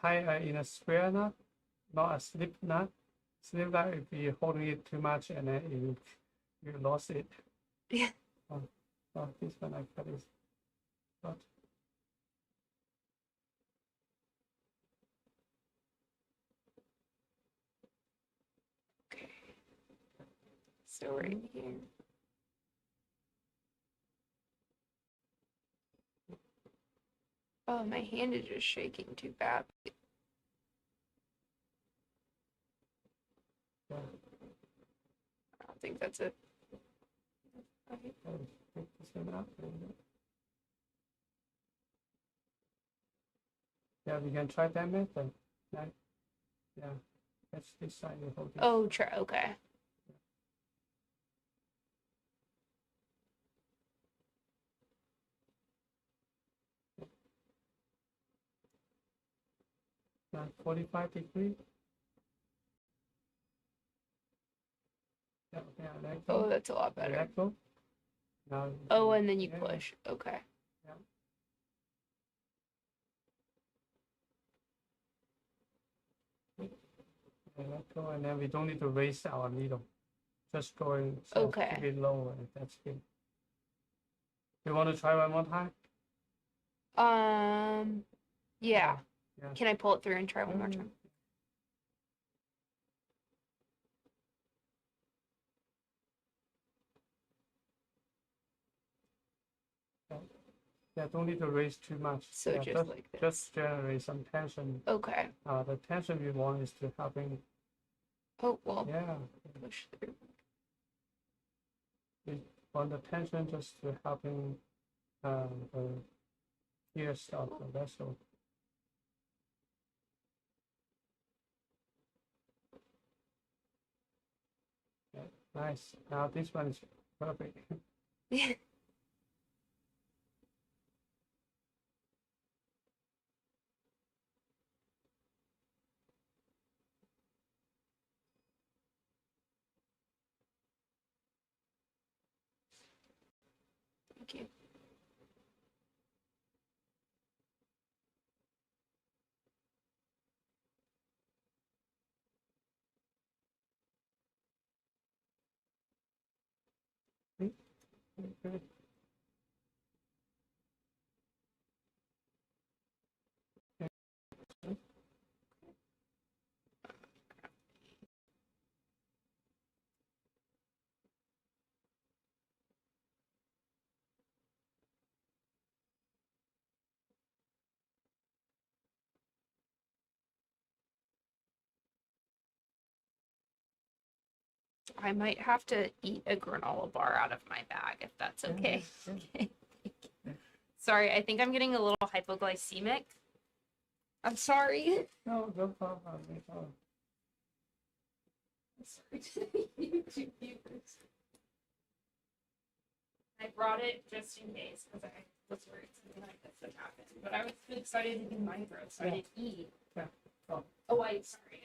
tied in a square knot, not a slip knot. Slip knot if you're holding it too much and then you lost it. Yeah. Oh, this one I got it. But Okay. So right here. Oh, my hand is just shaking too bad. yeah. I don't think that's it. Pick this one up. Yeah, we can try that method. Right? Yeah, that's this side you hold it. Oh, okay. 45 degrees. Yeah, okay, let go. Oh, that's a lot better. Let go. Now, Oh, and then you yeah. push. Okay. Yeah. And let go, and then we don't need to raise our needle. Just going so Okay. keep it low, and that's it. You want to try one more time? Yeah. Yeah. Can I pull it through and try one more time? Yeah, don't need to raise too much. So yeah, just like this. Just generate some tension. Okay. The tension we want is to helping. Oh, well, Yeah. push through. We want the tension just to helping the pierce of the vessel. Yeah, nice. Now this one is perfect. Thank you. Good. I might have to eat a granola bar out of my bag if that's okay. Yeah. Sorry, I think I'm getting a little hypoglycemic. I'm sorry. No, no problem. No problem. Sorry to the YouTube viewers. I brought it just in case because I was worried something like this would happen. But I was excited to do micro, so I didn't eat. Yeah. Oh. Oh, I'm sorry.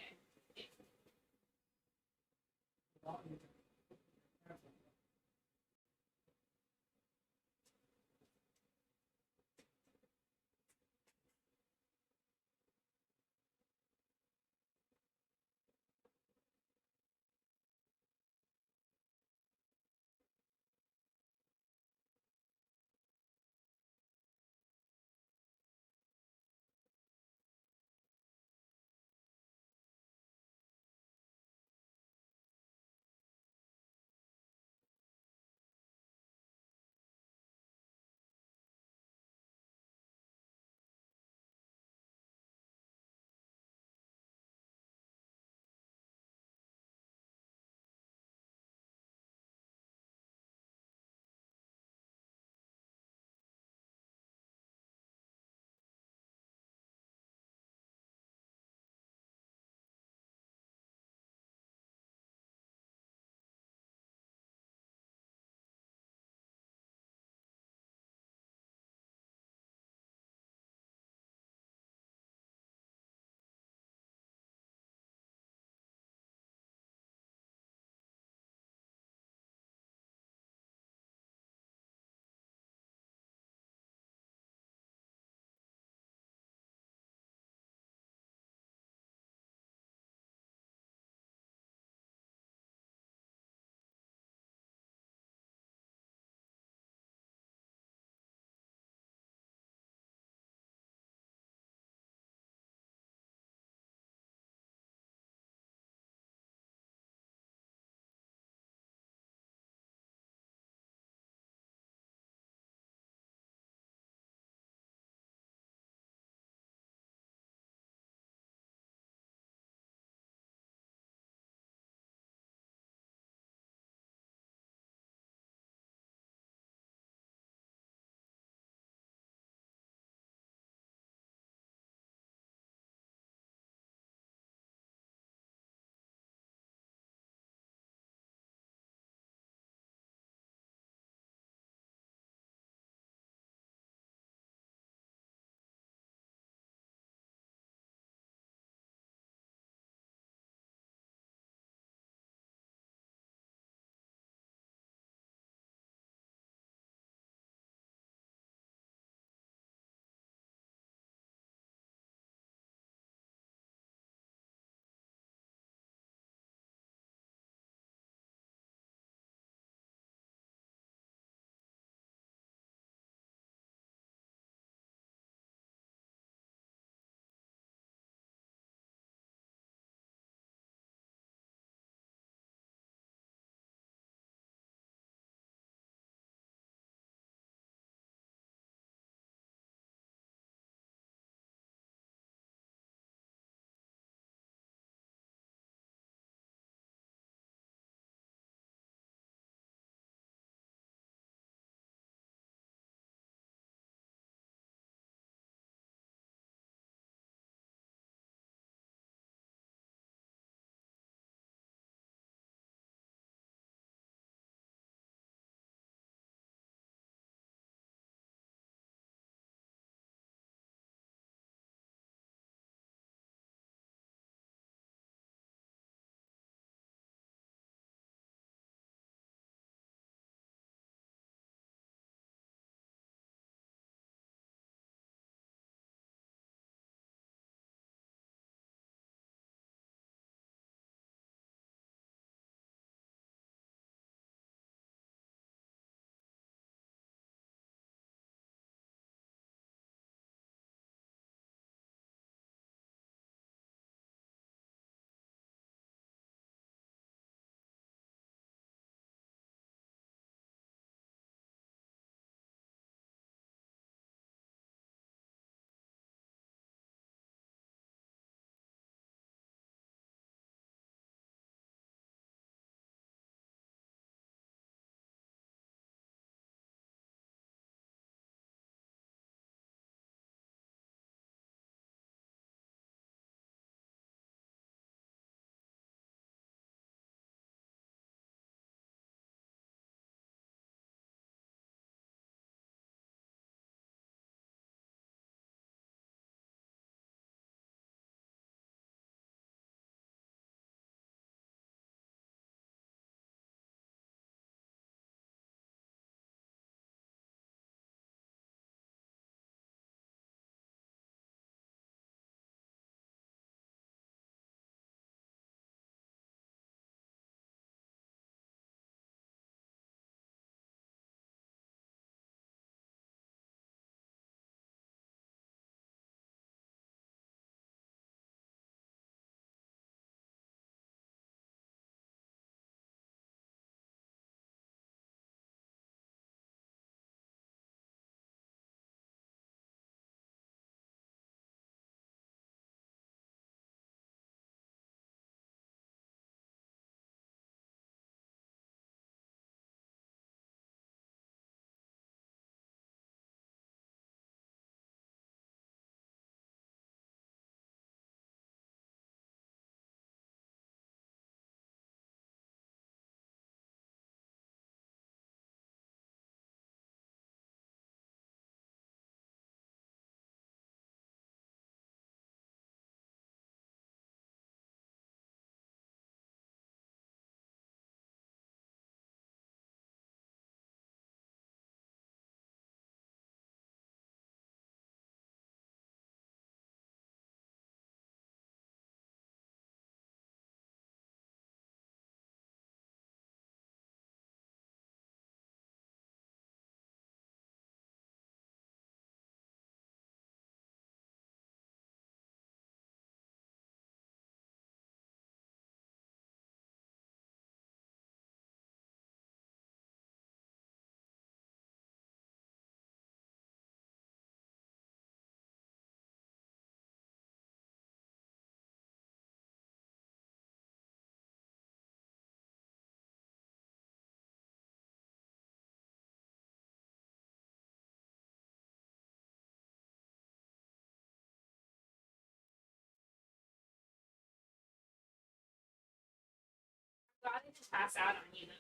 to pass out on you though.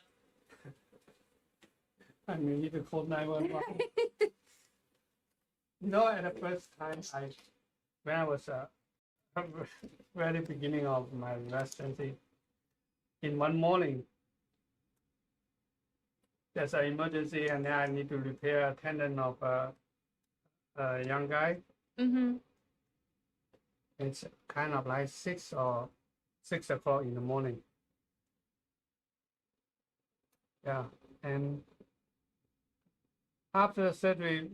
I need to call 911. At the first time, when I was very beginning of my residency, in one morning, there's an emergency, and then I need to repair a tendon of a young guy. Mm-hmm. It's kind of like 6 o'clock in the morning. Yeah, and after the surgery,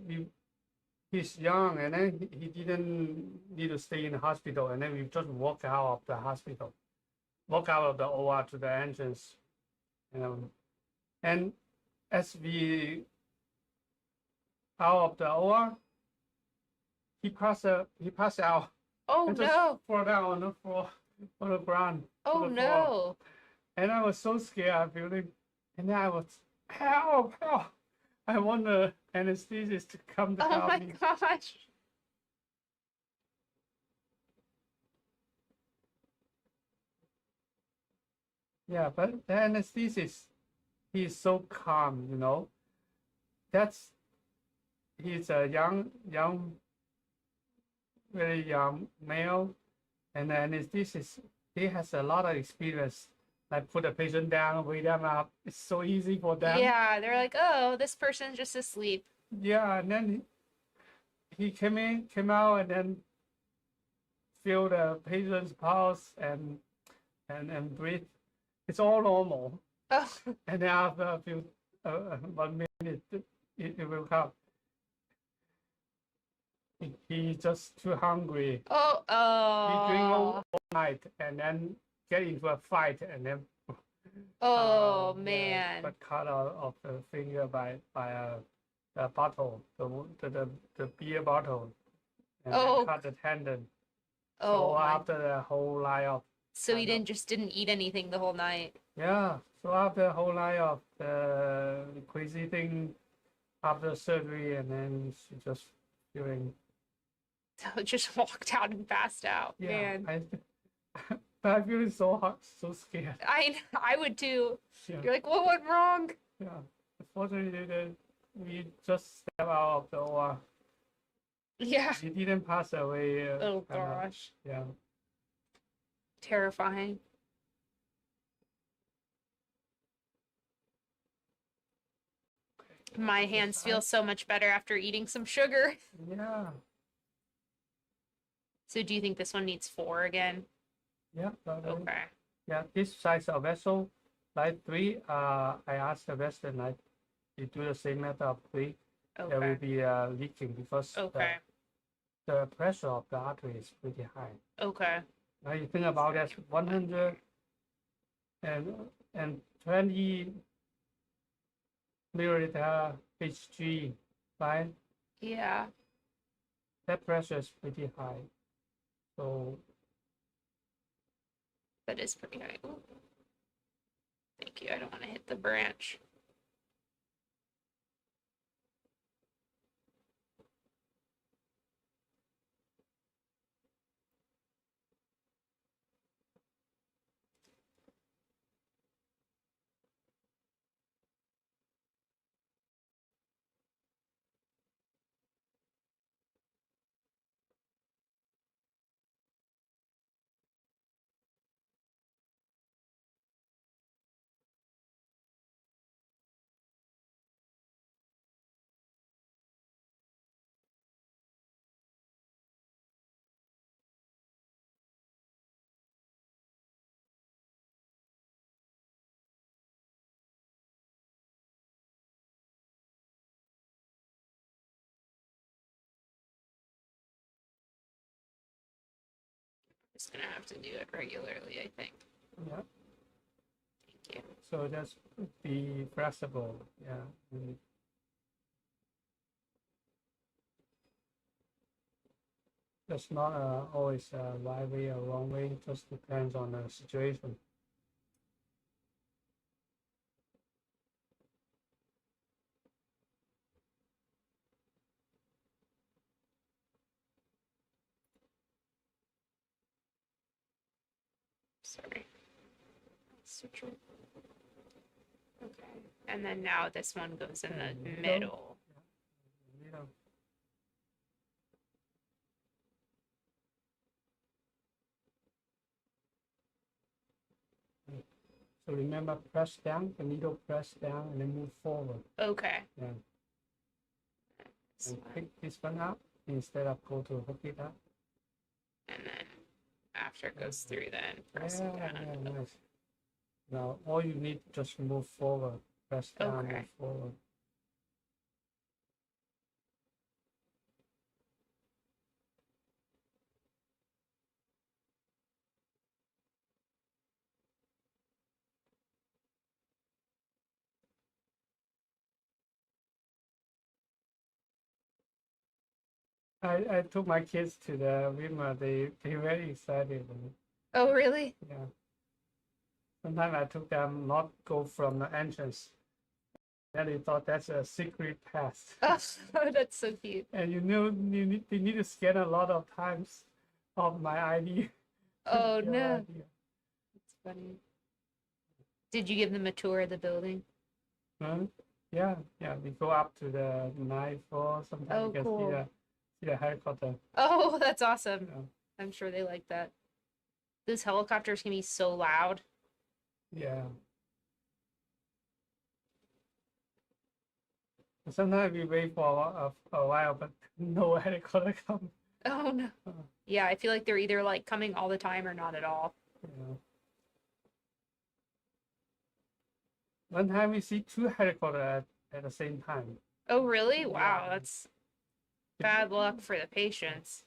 he's young, and then he didn't need to stay in the hospital, and then we just walk out of the hospital, walk out of the OR to the entrance, and as we out of the OR, he passed out. Oh and no! Just fall down on the floor, on the ground. Oh on the no! floor. And I was so scared, feeling, and then I was help! I want the anesthetist to come to help me. Oh my gosh! Yeah, but the anesthetist, he's so calm, he's a young, very young male, and the anesthetist, he has a lot of experience. Like put a patient down, wake them up. It's so easy for them. Yeah, they're like, oh, this person's just asleep. Yeah, and then he came out, and then feel the patient's pulse and breathe. It's all normal. Oh, And then after a few 1 minute, it will come. He's just too hungry. oh, He drink all oh, night and then get into a fight, and then oh yeah, man! got cut out of the finger by a bottle, the beer bottle, and Oh. then cut the tendon. Oh So my! after the whole night of So he didn't eat anything the whole night. yeah, so after the whole night of the crazy thing after surgery, and then she just feeling So just walked out and passed out. yeah. Man, I feel so hot, so scared. I would too. Yeah. You're like, what went wrong? Yeah. Fortunately, we just stepped out of the OR. Yeah. He didn't pass away. Oh gosh. Yeah. Terrifying. My hands feel so much better after eating some sugar. Yeah. So do you think this one needs 4 again? Yeah. Okay. Yeah. This size of vessel, like 3. I asked the Western, like, you do the same method of 3. There will Okay. be leaking because Okay. the pressure of the artery is pretty high. Okay. Now you think about that, 120 milliliter Hg, right? Yeah. That pressure is pretty high. So That is pretty high. Ooh. Thank you. I don't want to hit the branch. Just gonna have to do it regularly, I think. yeah. Thank you. So just be flexible. Yeah. That's not always a right way or wrong way. It just depends on the situation. Sorry. suture. Okay. And then now this one goes in the middle. Middle. So remember, press down, the needle press down, and then move forward. Okay. Yeah. And pick this one up instead of go to hook it up. And then after it goes through, then press it down. Yeah, nice. Now all you need to just move forward, press down, Okay. move forward. I took my kids to the Wimmer. They very excited. Oh, really? Yeah. Sometimes I took them not go from the entrance. Then they thought that's a secret path. Oh, that's so cute. And they need to scan a lot of times of my ID. Oh, Your no. ID. That's funny. Did you give them a tour of the building? Huh? Yeah. We go up to the ninth floor. Sometimes Oh, you can cool. see the helicopter. Oh, that's awesome. Yeah. I'm sure they like that. Those helicopters can be so loud. Yeah. Sometimes we wait for a while, but no helicopter come. Oh, no. Yeah, I feel like they're either like coming all the time or not at all. Yeah. One time we see two helicopters at the same time. Oh, really? Wow, Yeah. that's bad luck for the patients.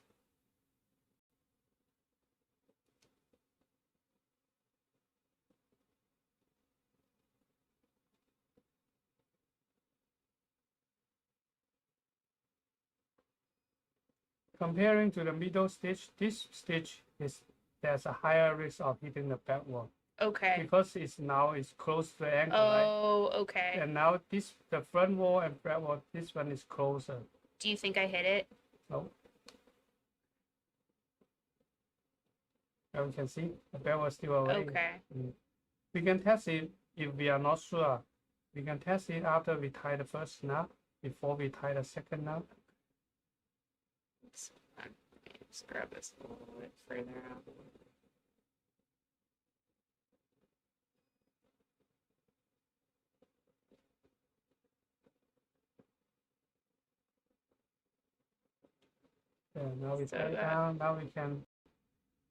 Comparing to the middle stitch, this stitch there's a higher risk of hitting the back wall Okay. because it's close to the ankle, right? Oh, okay. And now the front wall and back wall, this one is closer. Do you think I hit it? So as you can see, the back wall is still away. Okay. We can test it if we are not sure. We can test it after we tie the first knot, before we tie the second knot. Let's grab this a little bit further out. Now we So tie it that- down. Now we can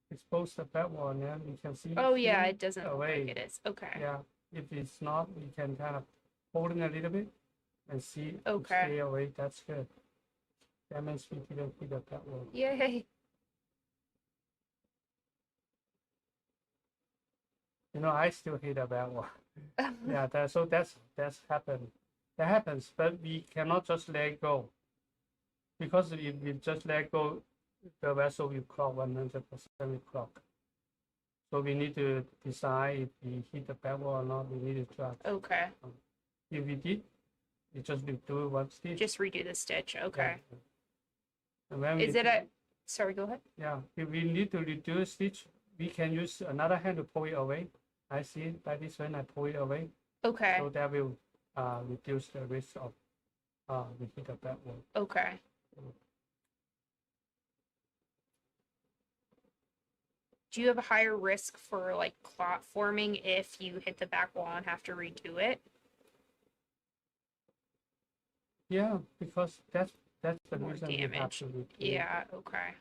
expose the back wall, and then we can see. Oh, yeah, see it doesn't look away. like it is. Okay. Yeah, if it's not, we can kind of hold it a little bit and see if Okay. stay away. That's good. That means we didn't hit the back wall. Yay. I still hit the back wall. Yeah, that's happened. That happens, but we cannot just let go. Because if we just let go, the vessel will clog 100% will clog. So we need to decide if we hit the back wall or not. We need to judge. Okay. If we did, we just will do one stitch. Just redo the stitch. Okay. Yeah. And when Is it a... Sorry, go ahead. Yeah, if we need to reduce stitch, we can use another hand to pull it away. I see it like this when I pull it away. Okay. So that will reduce the risk of we hit the back wall. Okay. Do you have a higher risk for like clot forming if you hit the back wall and have to redo it? Yeah, because that's the More reason we have damage. to redo it. Yeah, okay.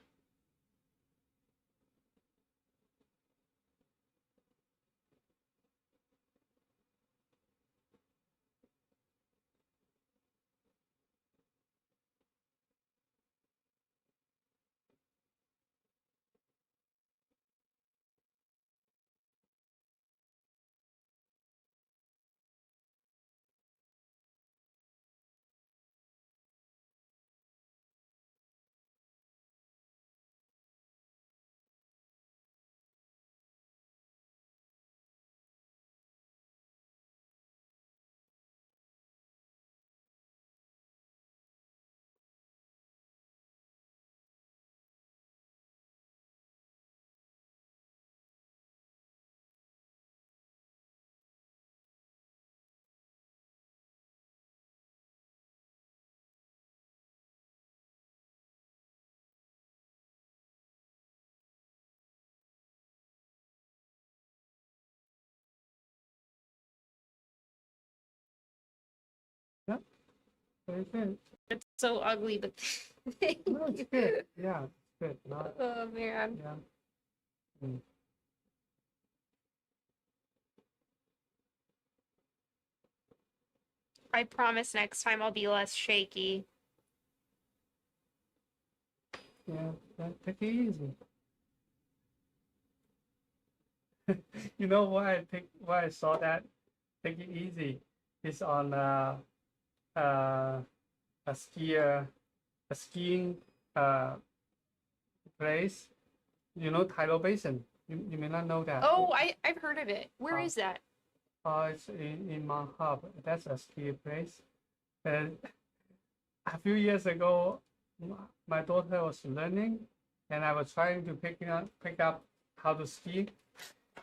Very good. It's so ugly, but thank No, it's you. good. Yeah, it's good. Not, Oh man. yeah. Mm. I promise next time I'll be less shaky. Yeah, take it easy. You know why I saw that? Take it easy. It's on a skiing place. You know Tidal Basin. You may not know that. Oh, I've heard of it. Where Uh, is that? It's in Mount Hub. That's a ski place. And a few years ago, my daughter was learning, and I was trying to pick up how to ski.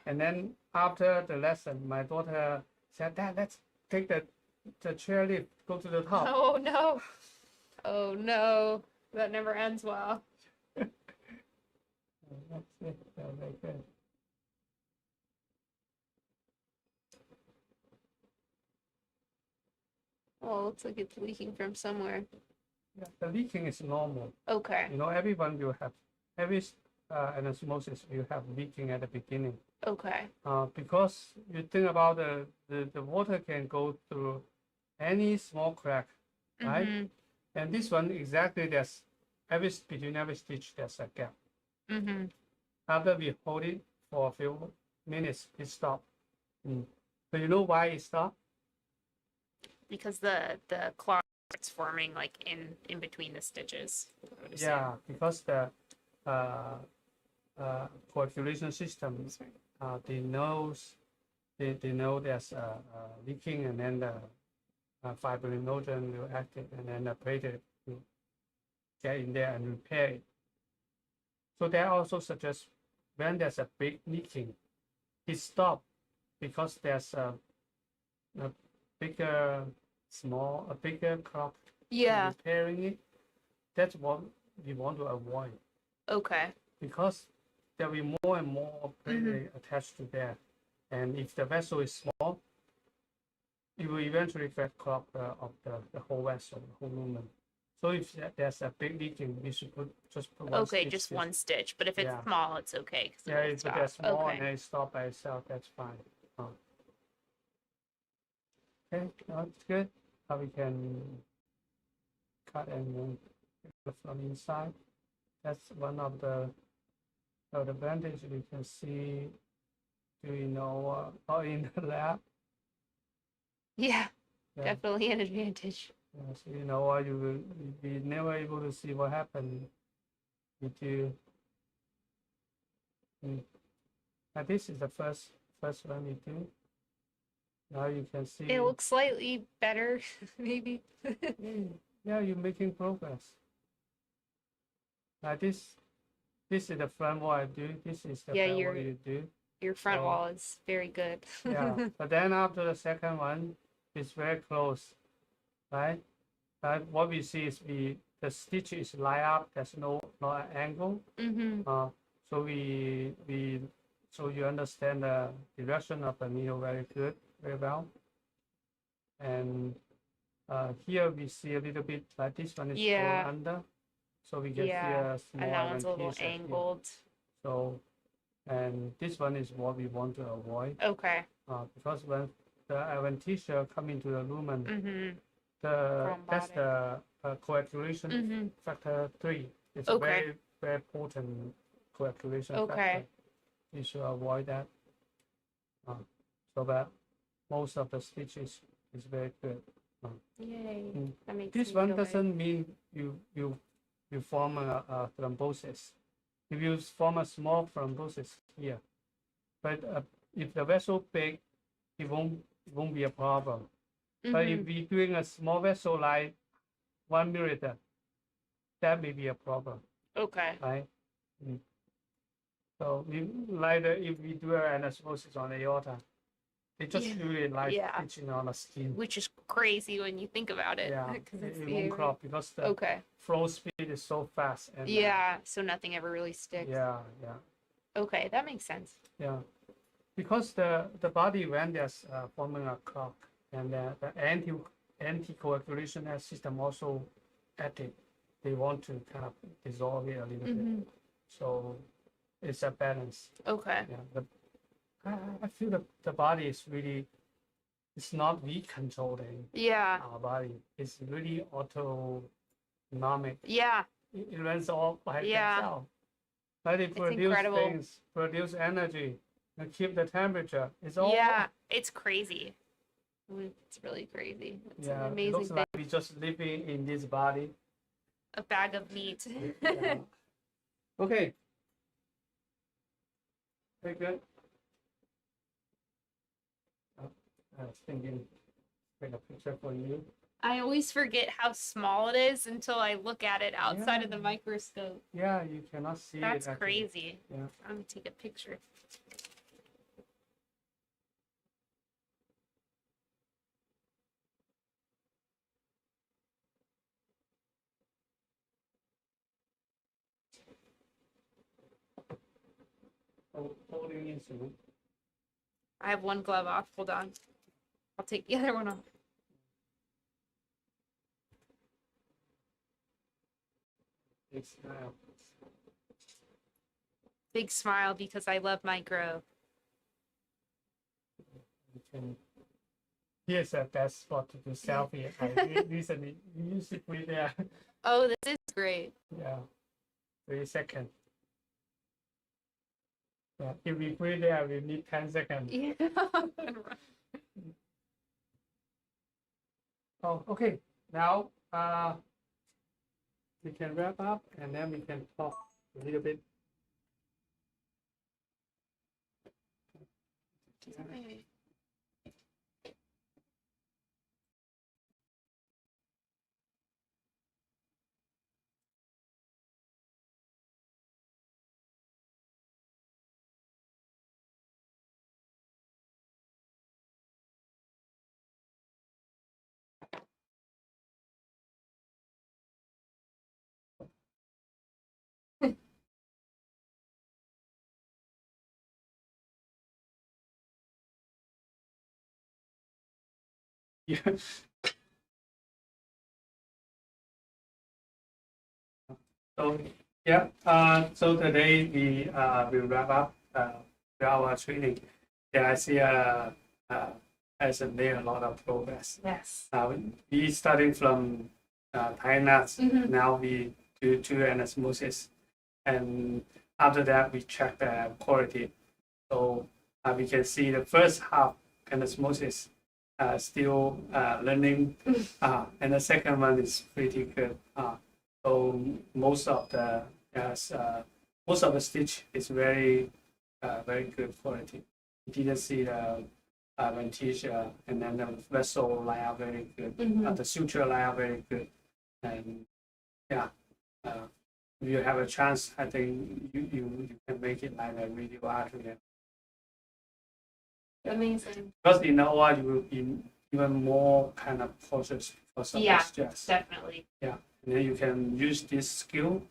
And then after the lesson, my daughter said, "Dad, let's take the chairlift, go to the top." Oh no. Oh no. That never ends well. That's it. Very good. Oh, looks like it's leaking from somewhere. Yeah, the leaking is normal. Okay. You know, everyone will have every anastomosis will have leaking at the beginning. Okay. Because you think about the water can go through any small crack, right? Mm-hmm. And this one exactly between every stitch there's a gap. Mm-hmm. After we hold it for a few minutes, it stopped. So you know why it stopped? Because the clot starts forming like in between the stitches. Yeah, because the coagulation system, they know there's leaking, and then the fibrinogen will active, and then the platelet will get in there and repair it. So that also suggests when there's a big leaking, it stops because there's a bigger clot repairing it. That's what we want to avoid. Okay. Because there will be more and more platelet attached to there. And if the vessel is small, it will eventually get clogged of the whole vessel, the whole lumen. So if there's a big leaking, we should just put one Okay, stitch. just one stitch. But if it's small, it's okay. Yeah, if they're small and Okay. they stop by itself, that's fine. Okay, that's good. Now we can cut and from inside. That's one of the advantage we can see doing our in the lab. Yeah, Yeah. definitely an advantage. So you will be never able to see what happened if you. And this is the first one we do. Now you can see. It looks slightly better, maybe. Yeah, you're making progress. Like this is the front wall I do. This is the back wall you do. Your front wall is very good. Yeah, but then after the second one, it's very close, right? What we see is the stitch is line up. There's no angle. Mm-hmm. So so you understand the direction of the needle very well. And here we see a little bit like this one is going under, so we can see a small and that one's a little angled. Here. So, and this one is what we want to avoid. Okay. Because when the adventitia come into the lumen, that's the coagulation factor 3. It's a very, very potent coagulation factor. You should avoid that. So that most of the stitches is very good. Yay. That makes this one doesn't mean you form a thrombosis. If you form a small thrombosis here, but if the vessel big, it won't be a problem. But if we're doing a small vessel like 1 milliliter, that may be a problem. Okay. Right. So if we do an anastomosis on aorta, they just really like itching on the skin. Which is crazy when you think about it. Yeah, it won't crop because the flow speed is so fast. And, so nothing ever really sticks. Yeah. Okay, that makes sense. Yeah, because the body, when there's forming a clot, and the anticoagulation system also active. They want to kind of dissolve it a little bit. So it's a balance. Okay. Yeah, but I feel that the body is really, it's not we controlling Yeah. our body. It's really autonomic. Yeah. It runs all by Yeah. itself. But it produce incredible. things, produce energy, and keep the temperature. It's all Yeah. It's crazy. It's really crazy. It's an it amazing looks thing. like we just living in this body. A bag of meat. Yeah. Okay. Very good. I was thinking, take a picture for you. I always forget how small it is until I look at it outside of the microscope. Yeah, you cannot see That's it. Actually. crazy. Yeah. I'm gonna take a picture. Holding instrument. I have one glove off. Hold on. I'll take the other one off. Big smile. Big smile because I love micro. You can. Here's the best spot to do selfie. I recently used it with there. Oh, this is great. Yeah. 3 seconds. Yeah. If we put it there, we need 10 seconds. Yeah. Oh, okay. Now we can wrap up and then we can talk a little bit. Yeah. So yeah. So today we will wrap up our training. Yeah, I see has made a lot of progress. Yes. We starting from Thai nuts. Mhm. Now we do two anastomosis, and after that we check the quality. So we can see the first half anastomosis still learning, and the second one is pretty good. So most of the stitch is very good quality. You didn't see the ventage, and then the vessel line up very good. Mhm. The suture line up very good, and yeah. If you have a chance, I think you can make it like a radio artery. Amazing. Because in the OR, you will be even more kind of cautious because of the stress. Definitely. Yeah, and then you can use this skill,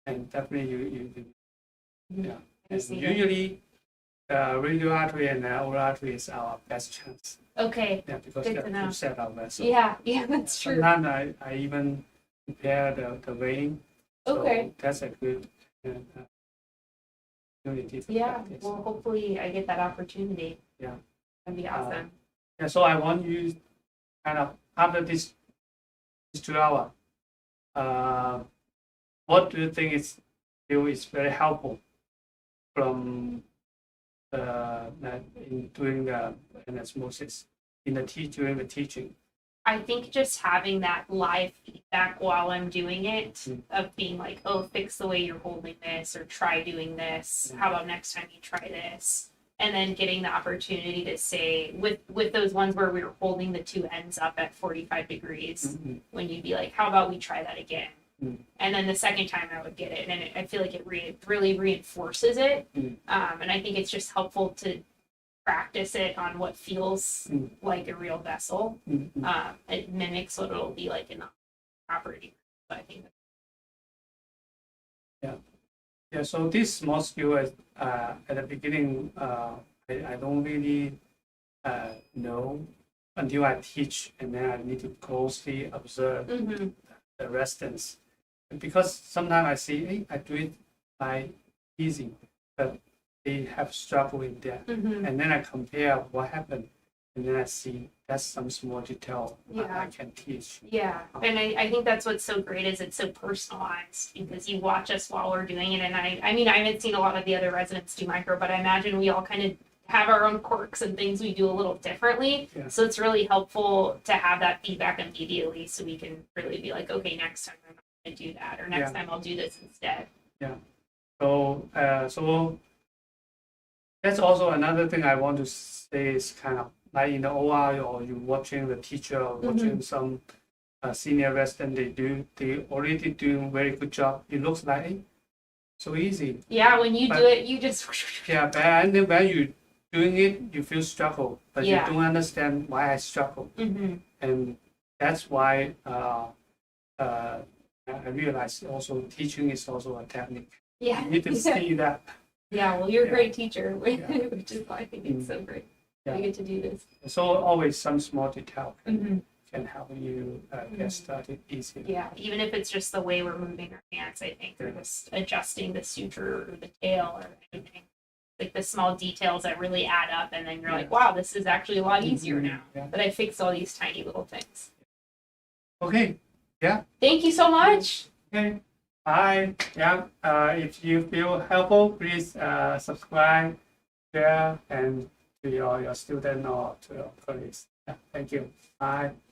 and definitely you yeah. And usually, radio artery and oral artery is our best chance. Okay. Yeah, because Good you to have know. to set up vessel. Yeah, that's true. Sometimes I even prepare the vein. So Okay. that's a good opportunity to Yeah. practice. Well, hopefully I get that opportunity. Yeah. That'd be awesome. Yeah, so I want you kind of after this 2 hours, what do you think is very helpful from in doing the anastomosis during the teaching? I think just having that live feedback while I'm doing it of being like, oh, fix the way you're holding this, or try doing this. How about next time you try this? And then getting the opportunity to say, with those ones where we were holding the two ends up at 45 degrees, when you'd be like, how about we try that again? And then the second time I would get it, and I feel like it really reinforces it. And I think it's just helpful to practice it on what feels like a real vessel. It mimics what it'll be like in the operating room. So I think. Yeah. So this small skill at the beginning, I don't really know until I teach, and then I need to closely observe the residents. And because sometimes I see, hey, I do it like easy, but they have struggle in there. And then I compare what happened, and then I see that's some small detail I can teach. Yeah, and I think that's what's so great is it's so personalized because you watch us while we're doing it. And I mean, I haven't seen a lot of the other residents do micro, but I imagine we all kind of have our own quirks and things we do a little differently. Yeah. So it's really helpful to have that feedback immediately so we can really be like, okay, next time I'm not going to do that, or next time I'll do this instead. Yeah. So, so that's also another thing I want to say is kind of like in the OR or you watching the teacher or watching some senior resident, they already doing very good job. It looks like so easy. Yeah, when you do it, you just but and then when you doing it, you feel struggle, but you don't understand why I struggle, and that's why I realized also teaching is also a technique. Yeah, You need to see that. Yeah, well, you're a great teacher, which is why I think it's so great. I get to do this. So always some small detail can help you get started easier. Yeah, even if it's just the way we're moving our hands, I think, or just adjusting the suture or the tail or anything. Like the small details that really add up, and then you're like, wow, this is actually a lot easier now that I fixed all these tiny little things. Okay, yeah. Thank you so much. Okay, bye. Yeah, if you feel helpful, please subscribe, share, and to your student or to your colleagues. Yeah, thank you. Bye.